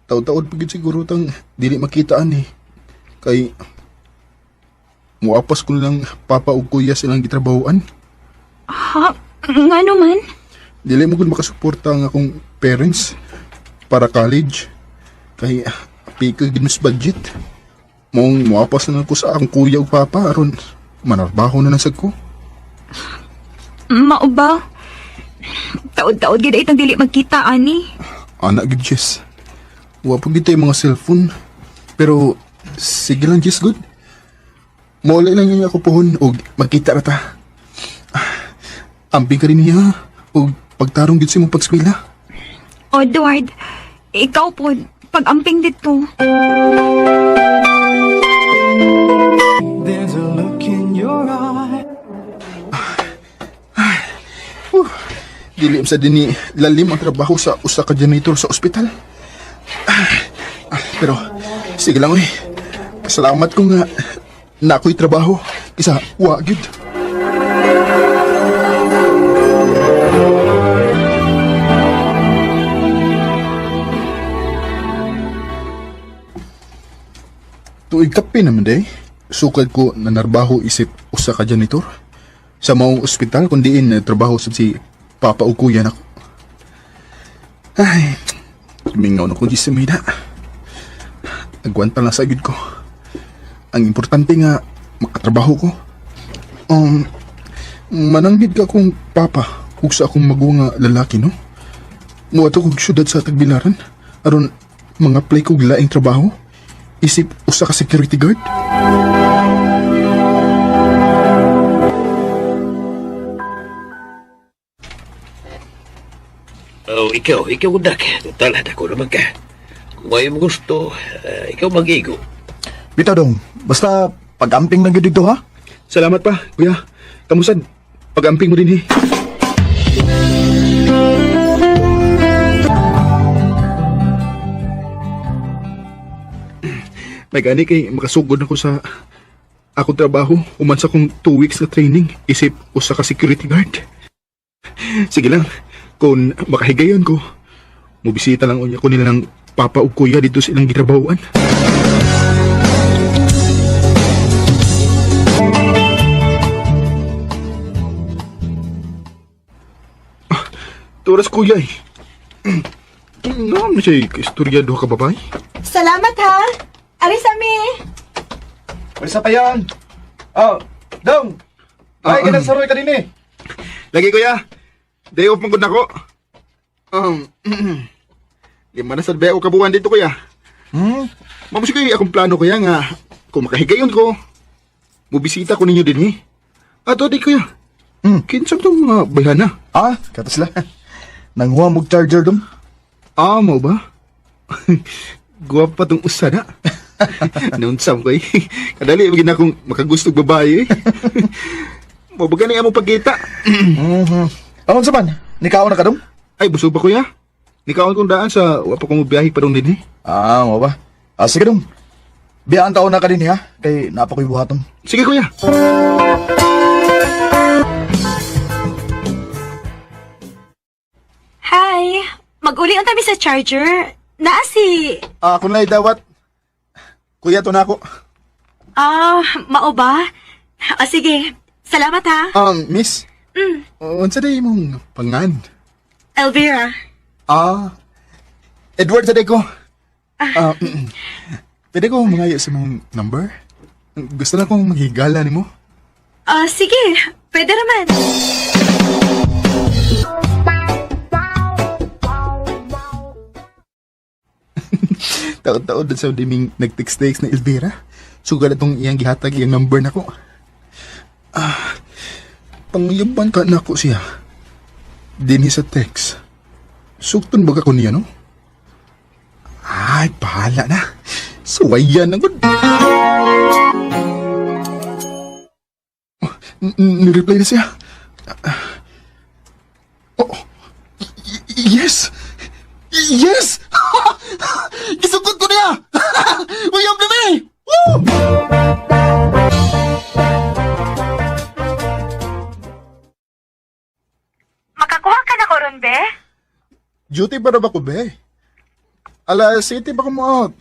Taod-taod pagid siguro tang dili makitaan eh. Kay muapas ko lang papa ug kuya silang gitrabahoan. Ha? Nga naman? Dili mo gud makasuporta ang akong parents para college. Kay piko gid mas budget. Mong muapas na lang ko sa akong kuya ug papa aron manarbaho na nasag ko. Mao ba? Taod-taod gid itong dili magkita ani. Anak gid Jess. Wa pa gid tay mga cellphone. Pero sige lang Jess good. Mawala lang yung ako pohon og magkita ra ta. Ambing ka rin niya. o pagtarong gid sa imong pagskwela. O, Edward, ikaw po, pag-amping dito. There's a look in your eye. Dili sa dini lalim ang trabaho sa usa ka janitor sa ospital. Pero sige lang oy. Salamat ko nga na ako'y trabaho kisa wa gid. Tuig kape naman day. Sukad ko na narbaho isip usa ka janitor. Sa maong ospital kundiin na trabaho sa si Papa o Kuya nako. Ay, mingaw na ko di sa mida. Nagwanta lang sa agad ko. Ang importante nga, makatrabaho ko. Mananggid ka kong papa kung sa akong maguwa nga lalaki, no? Muwato kong syudad sa Tagbilaran. Aron, mga play kong laing trabaho. Isip usa ka security guard. Oh, ikaw udak. Total, ako naman ka. Kung may mo gusto, ikaw mag-igo. Bitaw dong, basta pag-amping lang yun dito ha. Salamat pa, kuya. Kamusan? Pag-amping mo din, May gani kay makasugod ako sa akong trabaho. Human sa kong 2 weeks na training. Isip usa ka security guard. Sige lang, kung makahigayon ko, mubisita lang unya ko nilang papa o kuya dito sa ilang gitrabahoan. Turas kuya eh. Naman siya istorya do ka babay. Salamat ha. Arisami. May isa pa yan. Dong! Ay, ganang saroy ka din eh. Lagi kuya. Day off mong ko. Gimana sa beo kabuhan dito kuya? Mamusi kayo akong plano kuya nga kung makahigayon ko, mubisita ko ninyo din eh. Ato di kuya. Kinsam tong mga bayana. Katas lang. Nanghuwa mong charger dong. Mo ba? Guwapa tong usada. Naunsam ko eh. Kadali, magin akong makagustong babae eh. Mabaga na yung among pagkita. Anong saman? Nikaw na ka dong? Ay, busog pa kuya. Nikaon kong daan sa wapa kong biyahe pa rin din eh. Mo ba? Sige dong. Biyaan taon na ka din ha. Kay napakoy buhaton. Sige kuya. Hi, mag-uli ang tabi sa charger. Naasi. Kung lay dawat. Kuya, to na ako. Mao ba? Sige. Salamat ha. Miss. Unsa day mong pangan? Elvira. Edward sa day ko. Pwede ko mangayo sa mong number? Gusto na kong maghigala ni mo. Sige. Pwede naman. Taon-taon din sa diming nag-text-text na Elvira. Sugal itong iyang gihatag iyang number na ko. Pangyaban ka na ko siya. Dini sa text. Sukton baga ko niya, no? Ay, bahala na. Suwayan na good. Nireply na siya. Yes! Yes! Isugod ko niya! Uyab na me! Woo! Makakuha ka na ko ron, be? Duty ba na ba ko, be? Alas 7 ba ko mo out?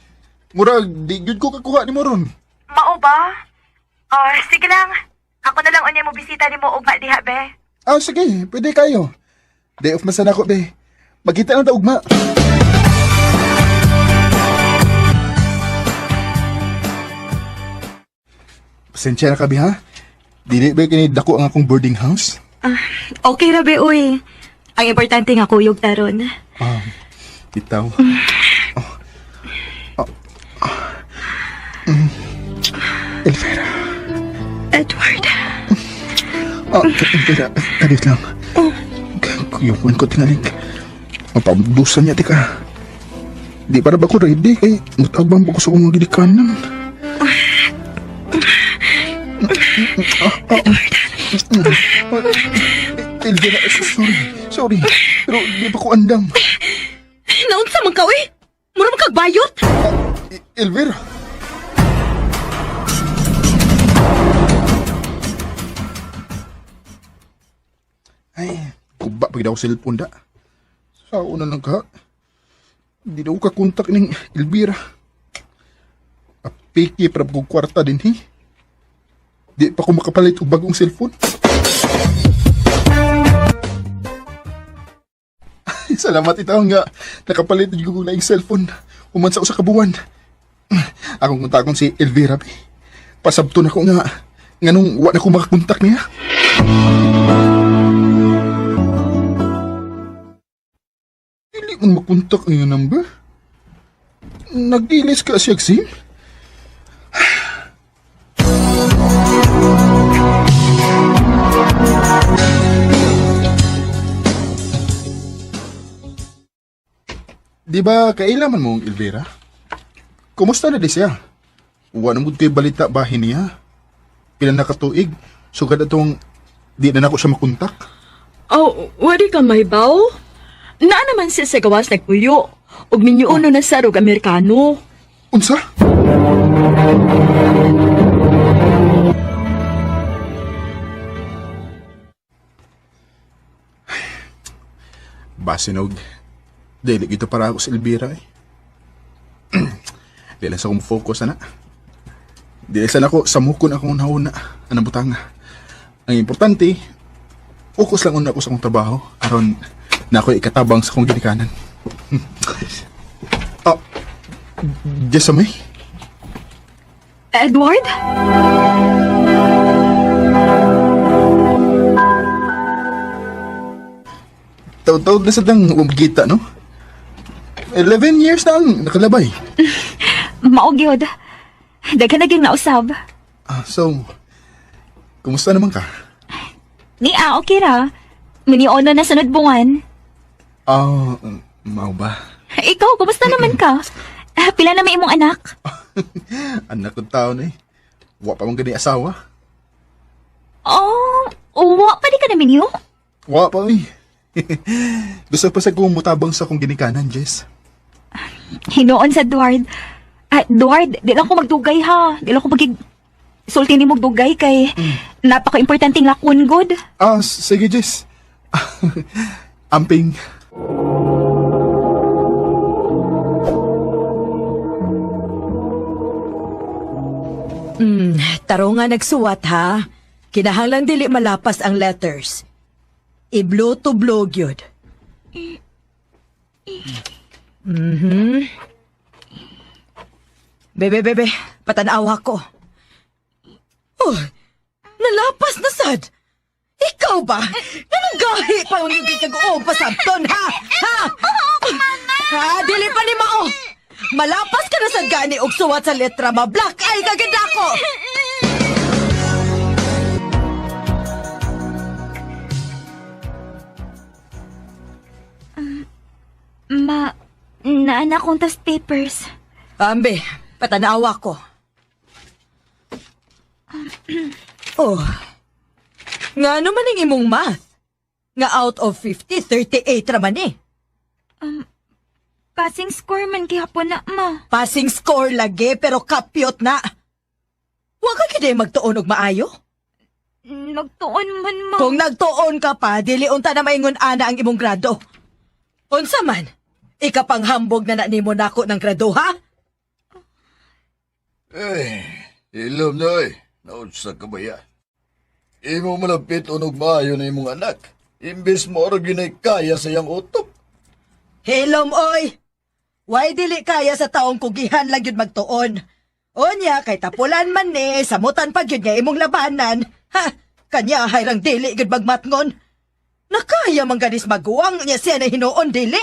Murag, di good ko kakuha ni mo ron. Mao ba? Sige lang. Ako na lang unya mo bisita ni mo ugma diha, be. Sige, pwede kayo. Day off masan ako, be. Magkita lang ta ugma. Pasensya na kabi ha? Dili ba kini dako ang akong boarding house? Okay ra, be, uy. Ang importante nga kuyog taron. Bitaw. Elvira. Edward. Elvira, kadit lang. Kuyuman ko tingalig. Mapambusan niya, tika. Di para ba ko ready kay mutagbang ba ko sa kong gilikanan? Elvira, sorry. Pero di ba ko andam? Naunsa man ka, eh? Mura man kagbayot? Elvira. Ay, kuba pag daw cellphone da. Sa una lang ka. Hindi daw ka kontak ng Elvira. Apiki para kong kwarta din, eh. Di pa ko makapalit og bagong cellphone. Salamat itaw nga nakapalit na yung na yung cellphone. Human sa usa ka buwan. Akong kontakon si Elvira. Pasabto na ko nga nganong wa na ko makakontak niya. Dili man makontak ang iyong number. Nag-ilis ka siya, Sim? Di ba kailaman mo ang Elvira? Kumusta na di siya? Wa naman kayo balita bahin niya. Pila na katuig, sugad atong di na nako siya makontak. Oh, wari ka may baw? Na naman siya sa gawas nagpuyo. Og minyo uno na sa rog Amerikano. Unsa? Basinog. Dili gito para ako sa Elvira eh. Dili sa akong focus na. Dili sa nako samukon akong nauna anang butanga. Ang importante, focus lang una ako sa akong trabaho aron na ako ikatabang sa akong ginikanan. Ah, Jessamay? Edward? Taw-taw na sa dang umagita, no? 11 years na ang nakalabay. Maugyod. Daga naging nausab. So, kumusta naman ka? Okay ra. Miniono na sunod buwan. Mau ba? Ikaw, kumusta naman ka? Pila na may imong anak? Anak ng tao na eh. Wa pa mong gani asawa. Oh, wa pa di ka namin yun? Wa pa eh. Gusto pa sa kong mutabang sa kong ginikanan, Jess. Hinoon sa Edward. Edward, di lang ko magdugay ha. Di lang ko sulti ni magdugay kay napaka-importanting lakon god. Sige, Jess. Amping. Taro nga nagsuwat ha. Kinahanglang dili malapas ang letters. I-blow to blow gyud. Bebe, patanawa ko. Oh, nalapas na sad. Ikaw ba? Anong gahi pa yung kag-o pasabton, ha? Ha, dili pa ni Mao. Malapas ka na sad gani og suwat sa letra ma. Black eye kagid ako. Naanak kong tas papers. Ambe, patanawa ko. Oh. Nga naman ang imong math? Nga out of 50, 38 raman eh. Passing score man gihapon na, ma. Passing score lagi pero kapyot na. Wa ka kiday magtuon og maayo? Nagtuon man, ma. Kung nagtuon ka pa, dili unta na maingon ana ang imong grado. Unsa man? Ikapanghambog na nimo nako ng grado, ha? Ilom na naunsa ka ba yan? Imo malapit unog maayo na imong anak. Imbes mo oro ginay kaya sa iyang utok. Hilom, oy! Why dili kaya sa taong kugihan lang yun magtuon? Onya, kay tapulan man ni, samutan pag yun nga imong labanan. Ha? Kanya hayrang dili yun magmatngon. Nakaya man ganis maguwang niya siya na hinuon dili.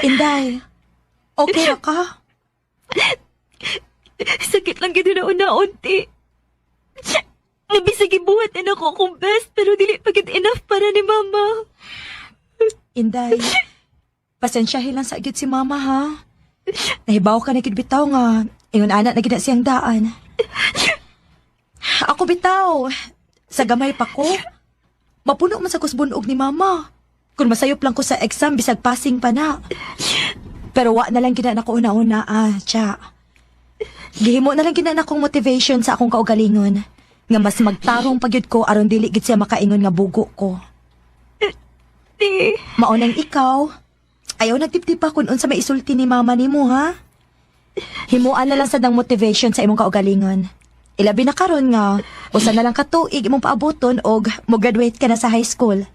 Inday, Okay ra ka? Sakit lang gid na una-un, te. Nabisag ibuhat na ako akong best, pero dili pa gid enough para ni mama. Inday, pasensyahin lang sa agad si mama, ha? Nahibaw ka na gid bitaw nga, ingon anak na gid na siyang daan. Ako bitaw, sa gamay pa ko, mapuno man sa kusbunog ni mama. Kung masayop lang ko sa exam, bisag passing pa na. Pero wa na lang gina na ko una-una, tiya. Gihimo na lang gina na kong motivation sa akong kaugalingon. Nga mas magtarong pagyud ko aron dili gid siya makaingon nga bugo ko. Te, Maunang ikaw, ayaw nagtip-tip pa kung unsa may isulti ni mama nimo, ha? Himuan na lang sa dang motivation sa imong kaugalingon. Ilabi na karon nga, usa na lang ka tuig imong paaboton og mo graduate ka na sa high school.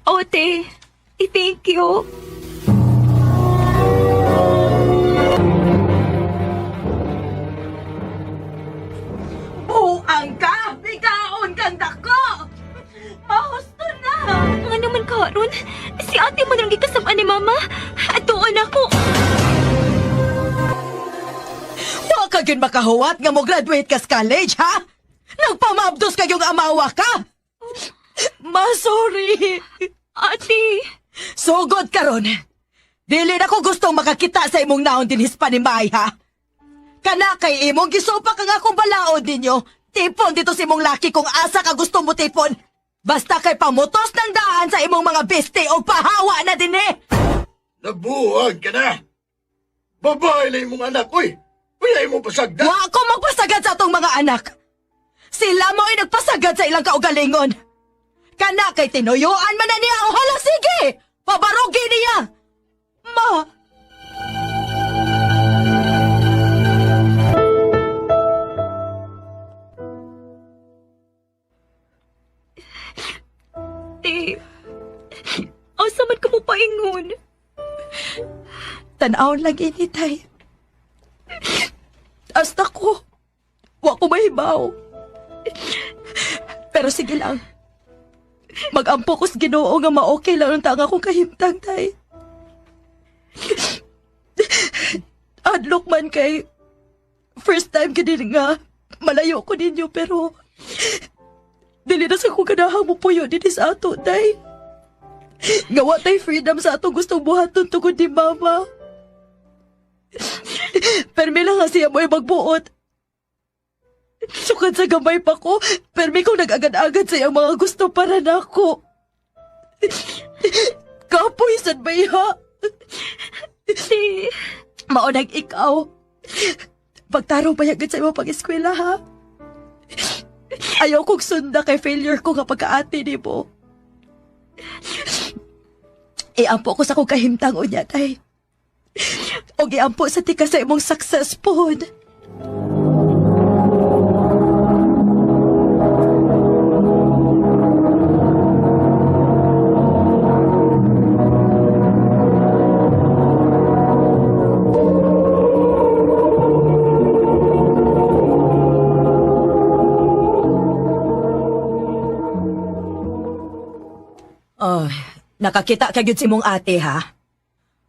oh te, thank you. Buang ka! Bigaon kang dako! Mahusto na! Nga naman karon, si ate mo nang gikasama ni mama. Atuon ako. Wa ka gyud makahuwat nga mo graduate ka sa college, ha? Nagpamabdos kayong amawa ka! Sorry. Ate, Sugod karon. Dili na ko gustong makakita sa imong naon din Hispanimay, ha? Kana kay imong gisupa ka nga akong balaod ninyo. Tipon dito sa imong laki kung asa ka gusto mo tipon. Basta kay pamutos ng daan sa imong mga beste o pahawa na din eh. Nabuhag ka na! Babae na yung mga anak, uy! Uy, mo pasagda! Wa ako magpasagad sa atong mga anak. Sila mo ay nagpasagad sa ilang kaugalingon. Kana kay tinuyuan man na niya o hala sige! Pabarugi niya! Ma! te. Asa man ka mo paingon? Tanaw lang initay. Hasta ko, wa ko mahibaw. Pero sige lang. Mag-ampo ko sa Ginoo nga ma-okay lang ang tanga kong kahimtang, tay. Adlok man kay first time ka din nga malayo ko ninyo, pero dili na sa kong ganahan mo po yun din sa ato, tay. Ngawa tay freedom sa atong gustong buhaton tungod ni mama. Permi lang nga siya mo ay magbuot. Sukad sa gamay pa ko, permi kong nag-agad-agad sa iyang mga gusto para nako. Kapoy, sad ba iha? Maunang ikaw. Pagtarong payagad sa iyong pag-eskwela, ha? Ayaw kong sunda kay failure ko nga pagkaati ni mo. Iampo ko sa kong kahimtang unya, tay. O giampo sa tika sa imong success po. Oh, nakakita ka gyud si mong ate, ha?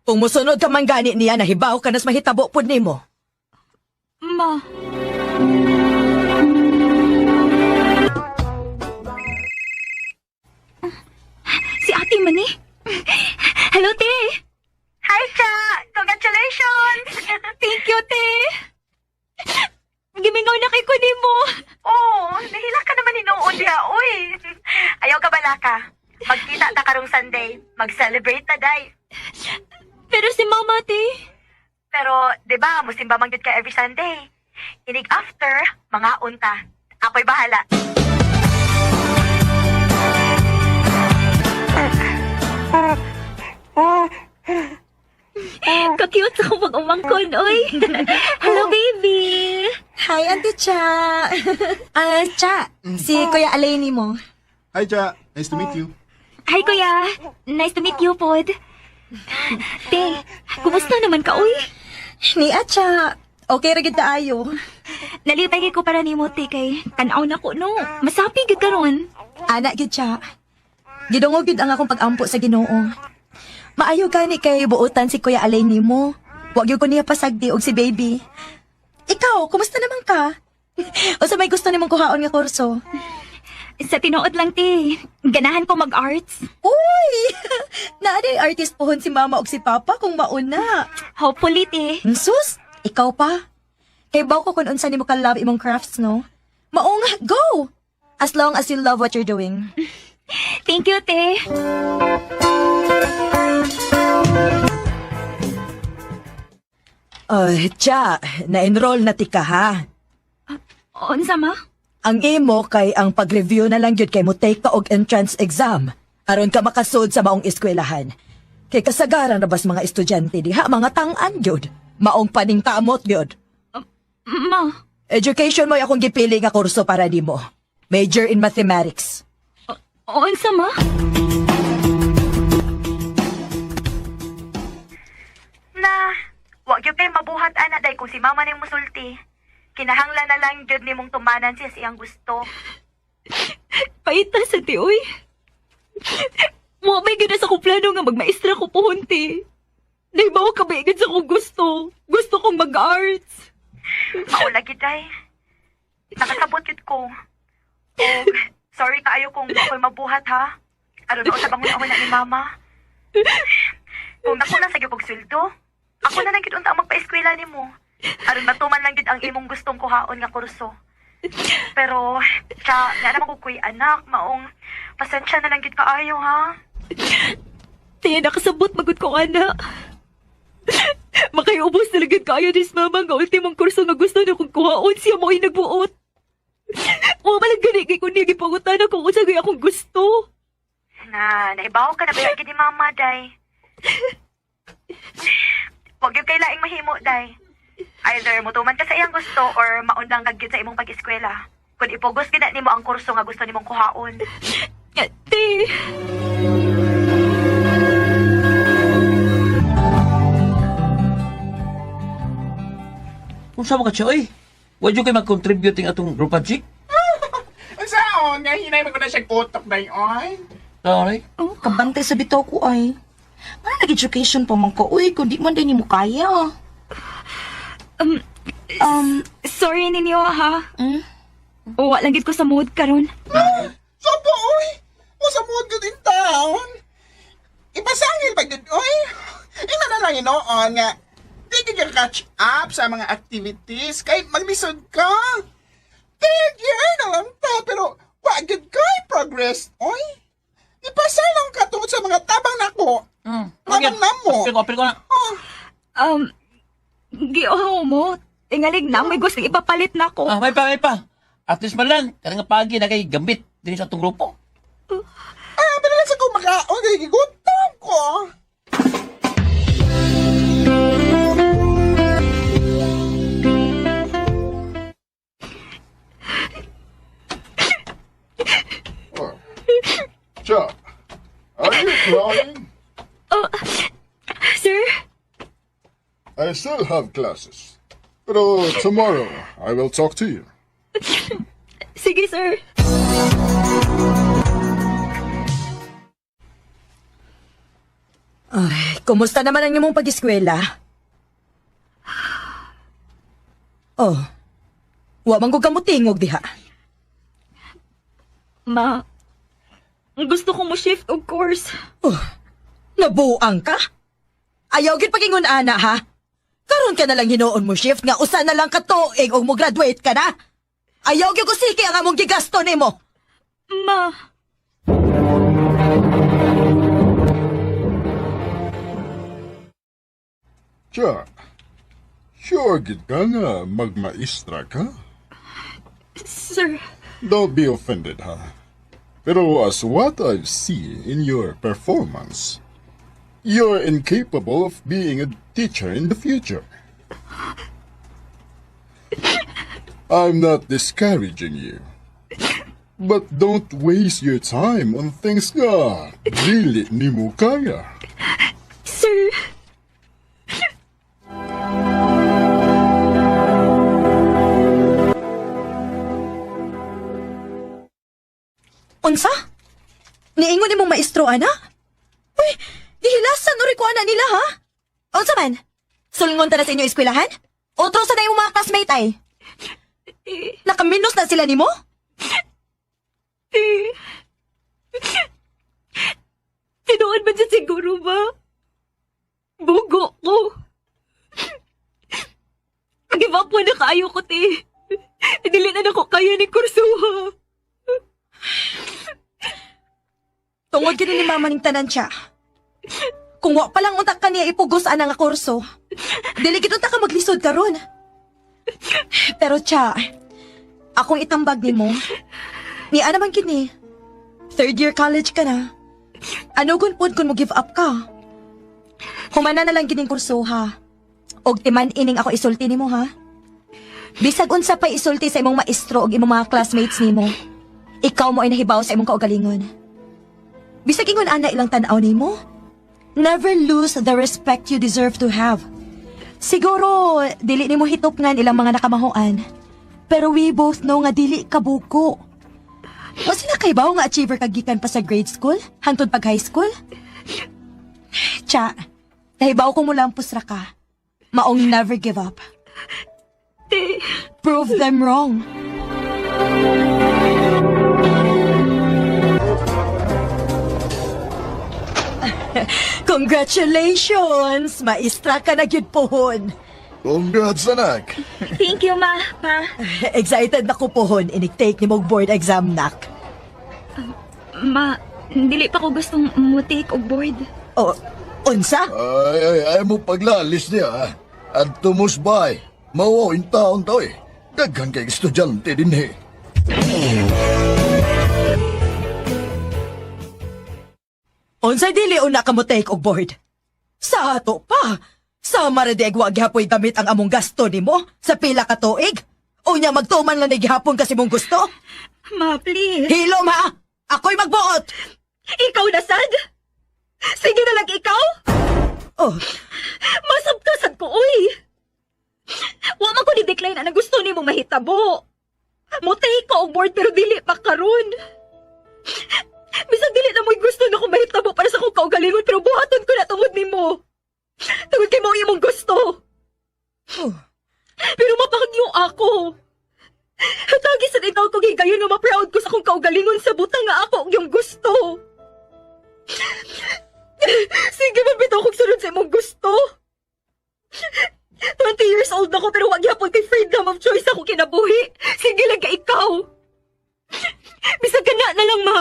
Kung musunod ka man gani niya, nahibaw ka nas mahitabo pud nimo. Ma. Si ate man eh. Hello, te. Hi, Cha! Congratulations! Thank you, te. Gimingaw na kay ko nimo. Oh, nahila ka naman hinuon diha, uy. Ayaw ka bala ka. Magkita ta karong Sunday. Mag-celebrate ta, day. Pero si mama, te. Pero, di ba, musimba manggit ka every Sunday. Inig after, mga unta. Ako'y bahala. Ka-cute sa kong pag-umangkon, oy. Hello, baby. Hi, Auntie Cha. Cha, si Kuya Aleni mo. Hi, Cha. Nice to meet you. Hi, kuya. Nice to meet you, pod. Te, kumusta naman ka, uy? Ni Cha, okay ra gid taayo. Nalipay ko para nimo, te, kay tanaw na ko, no. Masapi gid karon. Anak gid Cha. Gidungog gid ang akong pag-ampo sa Ginoo. Maayo gani kay buutan si Kuya Alay nimo. Wag yung ko niya pasagdi og si baby. Ikaw, kumusta naman ka? O sa may gusto nimong kuhaon nga kurso? Sa tinuod lang, te. Ganahan ko mag-arts. Uy! Naaday artist pohon si mama og si papa kung mauna. Hopefully, te. Sus, ikaw pa? Kay baw ko kung unsa nimo ka love imong crafts, no? Maunga, go! As long as you love what you're doing. Thank you, te. Tsa, na-enroll na ti ka ha. Unsa ma? Ang imo kay ang pag-review na lang yun kay mo take ka og entrance exam. Aron ka makasud sa maong eskwelahan. Kay kasagaran na bas mga estudyante diha, mga tang-an yun. Maong paningkamot yun. Ma, Education mo akong gipili nga kurso para nimo. Major in mathematics. unsa ma? Na, wag yung kay mabuhat ana day kung si mama ning musulti. Kinahanglan na lang jud nimong tumanan siya siyang gusto. Paita sa ti, uy. Mo may gana sa kong plano nga magmaestra ko pohon, te. Naibawa ka ba igad sa kong gusto? Gusto kong mag-arts. Maula giday. Nakasabot yun ko. O, sorry kaayo kung ako'y mabuhat ha. Aron ako sa bangon na ni mama. Kung ako lang sa gyud kog sweldo, ako na lang gid unta ang magpa-eskwela nimo. Aron matuman lang gid ang imong gustong kuhaon nga kurso. Pero, tsa, nga naman ko kuy anak, maong pasensya na lang gid kaayo ha. Te, nakasabot magod ko, anak. Makaiubos na lagad kayo ni mama nga ultimong kurso nga gusto na kong kuhaon siya mo'y nagbuot. O malagani kay kung niyagipangutan ako kung sagay akong gusto. Naibaw ka na ba gid ni mama, day? Huwag yung kailaing mahimo, day. Either mutuman ka sa iyang gusto or maundang kagid sa imong pag-eskwela. Kung ipugos gid nimo ang kurso nga gusto nimong kuhaon. Te, Kung saan mo ka siya, oy? Huwag yung kayo mag-contribute ng atong group project? Ang saon, nga hinay mo ko na siya kutok na yun. Sorry. Kabantay sa bitaw ko ay. Ano nag-education pa man ko? Uy, kung di man din mo kaya. sorry ninyo ha. Uwa lang gid ko sa mood karon. Sopo, oy! Masamod ko din taon. Ipasangil pa gud, oy! Ina na lang inoon nga. Di ka catch up sa mga activities kay maglisod ka. Third year na lang ta, pero wagid kay progress, oy! Ipasalang ka tungkol sa mga tabang nako. Manang namo. Apil ko na. Giohaw mo. Tingalig na, may gusto ipapalit na ko. May pa. At least man lang, karang nga pagi na kay gambit din sa atong grupo. Pero lang sa kumakaon, kay gigutom ko. Cha, are you crying? Sir? I still have classes. Pero tomorrow, I will talk to you. Sige, sir. Ay, kumusta naman ang imong pag-eskwela? Oh, wa man ko kamutingog diha. Ma, gusto ko mo shift of course. Oh, nabuang ka? Ayaw gid pagingon ana ha? Karon ka na lang hinuon mo shift nga usa na lang ka tuig og mo graduate ka na. Ayaw gyud ko sige ang among gigasto nimo. Ma, Cha, sure gid ka nga magmaestra ka? sir. Don't be offended, ha? Pero as what I've seen in your performance, you're incapable of being a teacher in the future. I'm not discouraging you. But don't waste your time on things nga dili nimo kaya. Sir. Unsa? Niingon nimong maestro, ana? Uy, Gihilasan uri ko ana nila, ha? Unsa man? Sulngon ta na sa inyo eskwelahan? Otro sa na yung mga classmate ay? Nakaminos na sila nimo? Tinuod ba dyan siguro ba? Bugo ko. Give up mo na kaayo ko, te. Dili na ako kaya ni kursuha. Tungod gini ni mama ning tanan siya. Kung wa pa lang unta ka niya ipugos ana nga kurso, dili gid unta ka maglisod karon. Pero siya, akong itambag nimo. Ni ana man kini. Third year college ka na. Ano kun mo give up ka? Humana na lang gining kurso ha. Og timan ining ako isulti nimo ha. Bisag unsa pa isulti sa imong maestro og imong mga classmates nimo. Ikaw mo ay nahibaw sa imong kaugalingon. Bisag ingon ana ilang tan-aw nimo. Never lose the respect you deserve to have. Siguro dili nimo hitopngan ilang mga nakamahuan. Pero we both know nga dili ka buko. Was na kay bawo nga achiever kag gikan pa sa grade school hangtod pag high school? Cha, nahibaw ko mo lampos ra ka. Maong never give up. Prove them wrong. Congratulations! Maestra ka na gyud pohon. Congrats, anak. Thank you, ma. Pa. Excited na ko pohon. Inik-take ni mong board exam, nak. Ma, dili pa ko gustong mo-take og board. Oh, unsa? Ay mo paglalis niya, ha? At tumusbay. Mawaw in taon to, eh. Daghan kay estudyante din, eh. Unsay dili una ka mo take og board? Sa ato pa. Sa maradeg wa gihapoy gamit ang among gasto nimo sa pila ka tuig. Unya magtuman lang ni gihapon kasi mong gusto. Ma, please. Hilom ha. Ako'y magbuot. Ikaw na sad? Sige na lang ikaw. Oh, Masabkasad ko, uy. Wa man ko ni-decline na gusto ni mo mahitabo. Mo-take ko og board pero dili pa karon. Bisag dili na mo'y gusto na ko mahitabo para sa kong kaugalingon pero buhaton ko na tungod ni mo. Tungod kay mo imong gusto. Pero mapangyo ako. Hatagi sa itaw ko gigayon na ma-proud ko sa kong kaugalingon sa butang nga ako og yung gusto. Sige, mabitaw kong sunod sa imong gusto. 20 years old na ko pero wag yapon kay freedom of choice ako kinabuhi. Sige lang ka ikaw. Bisag ka na lang, ma.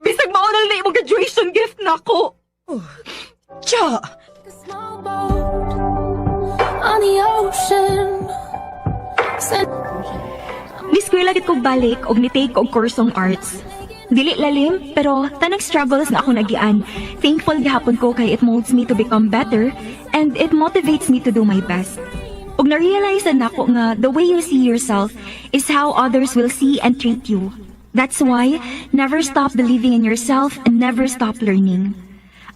Bisag maunal na imong graduation gift na ako. Cha! On the ocean. Niskwela gid kog balik og ni-take og kursong arts. Dili lalim, pero tanang struggles na ako nagian. Thankful gihapon ko kay it molds me to become better and it motivates me to do my best. Og na-realize na ako nga the way you see yourself is how others will see and treat you. That's why, never stop believing in yourself and never stop learning.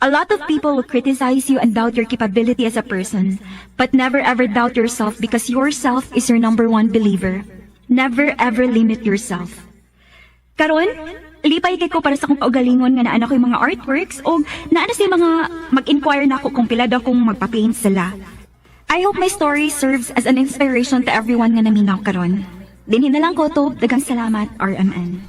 A lot of people will criticize you and doubt your capability as a person, but never ever doubt yourself because yourself is your number one believer. Never ever limit yourself. Karon, lipay kay ko para sa kong kaugalingon nga naana ko yung mga artworks o naana sa mga mag-inquire na ako kung pila daw kung magpa-paint sila. I hope my story serves as an inspiration to everyone nga naminaw karon. Dinhin na lang ko to, daghang salamat, RMN.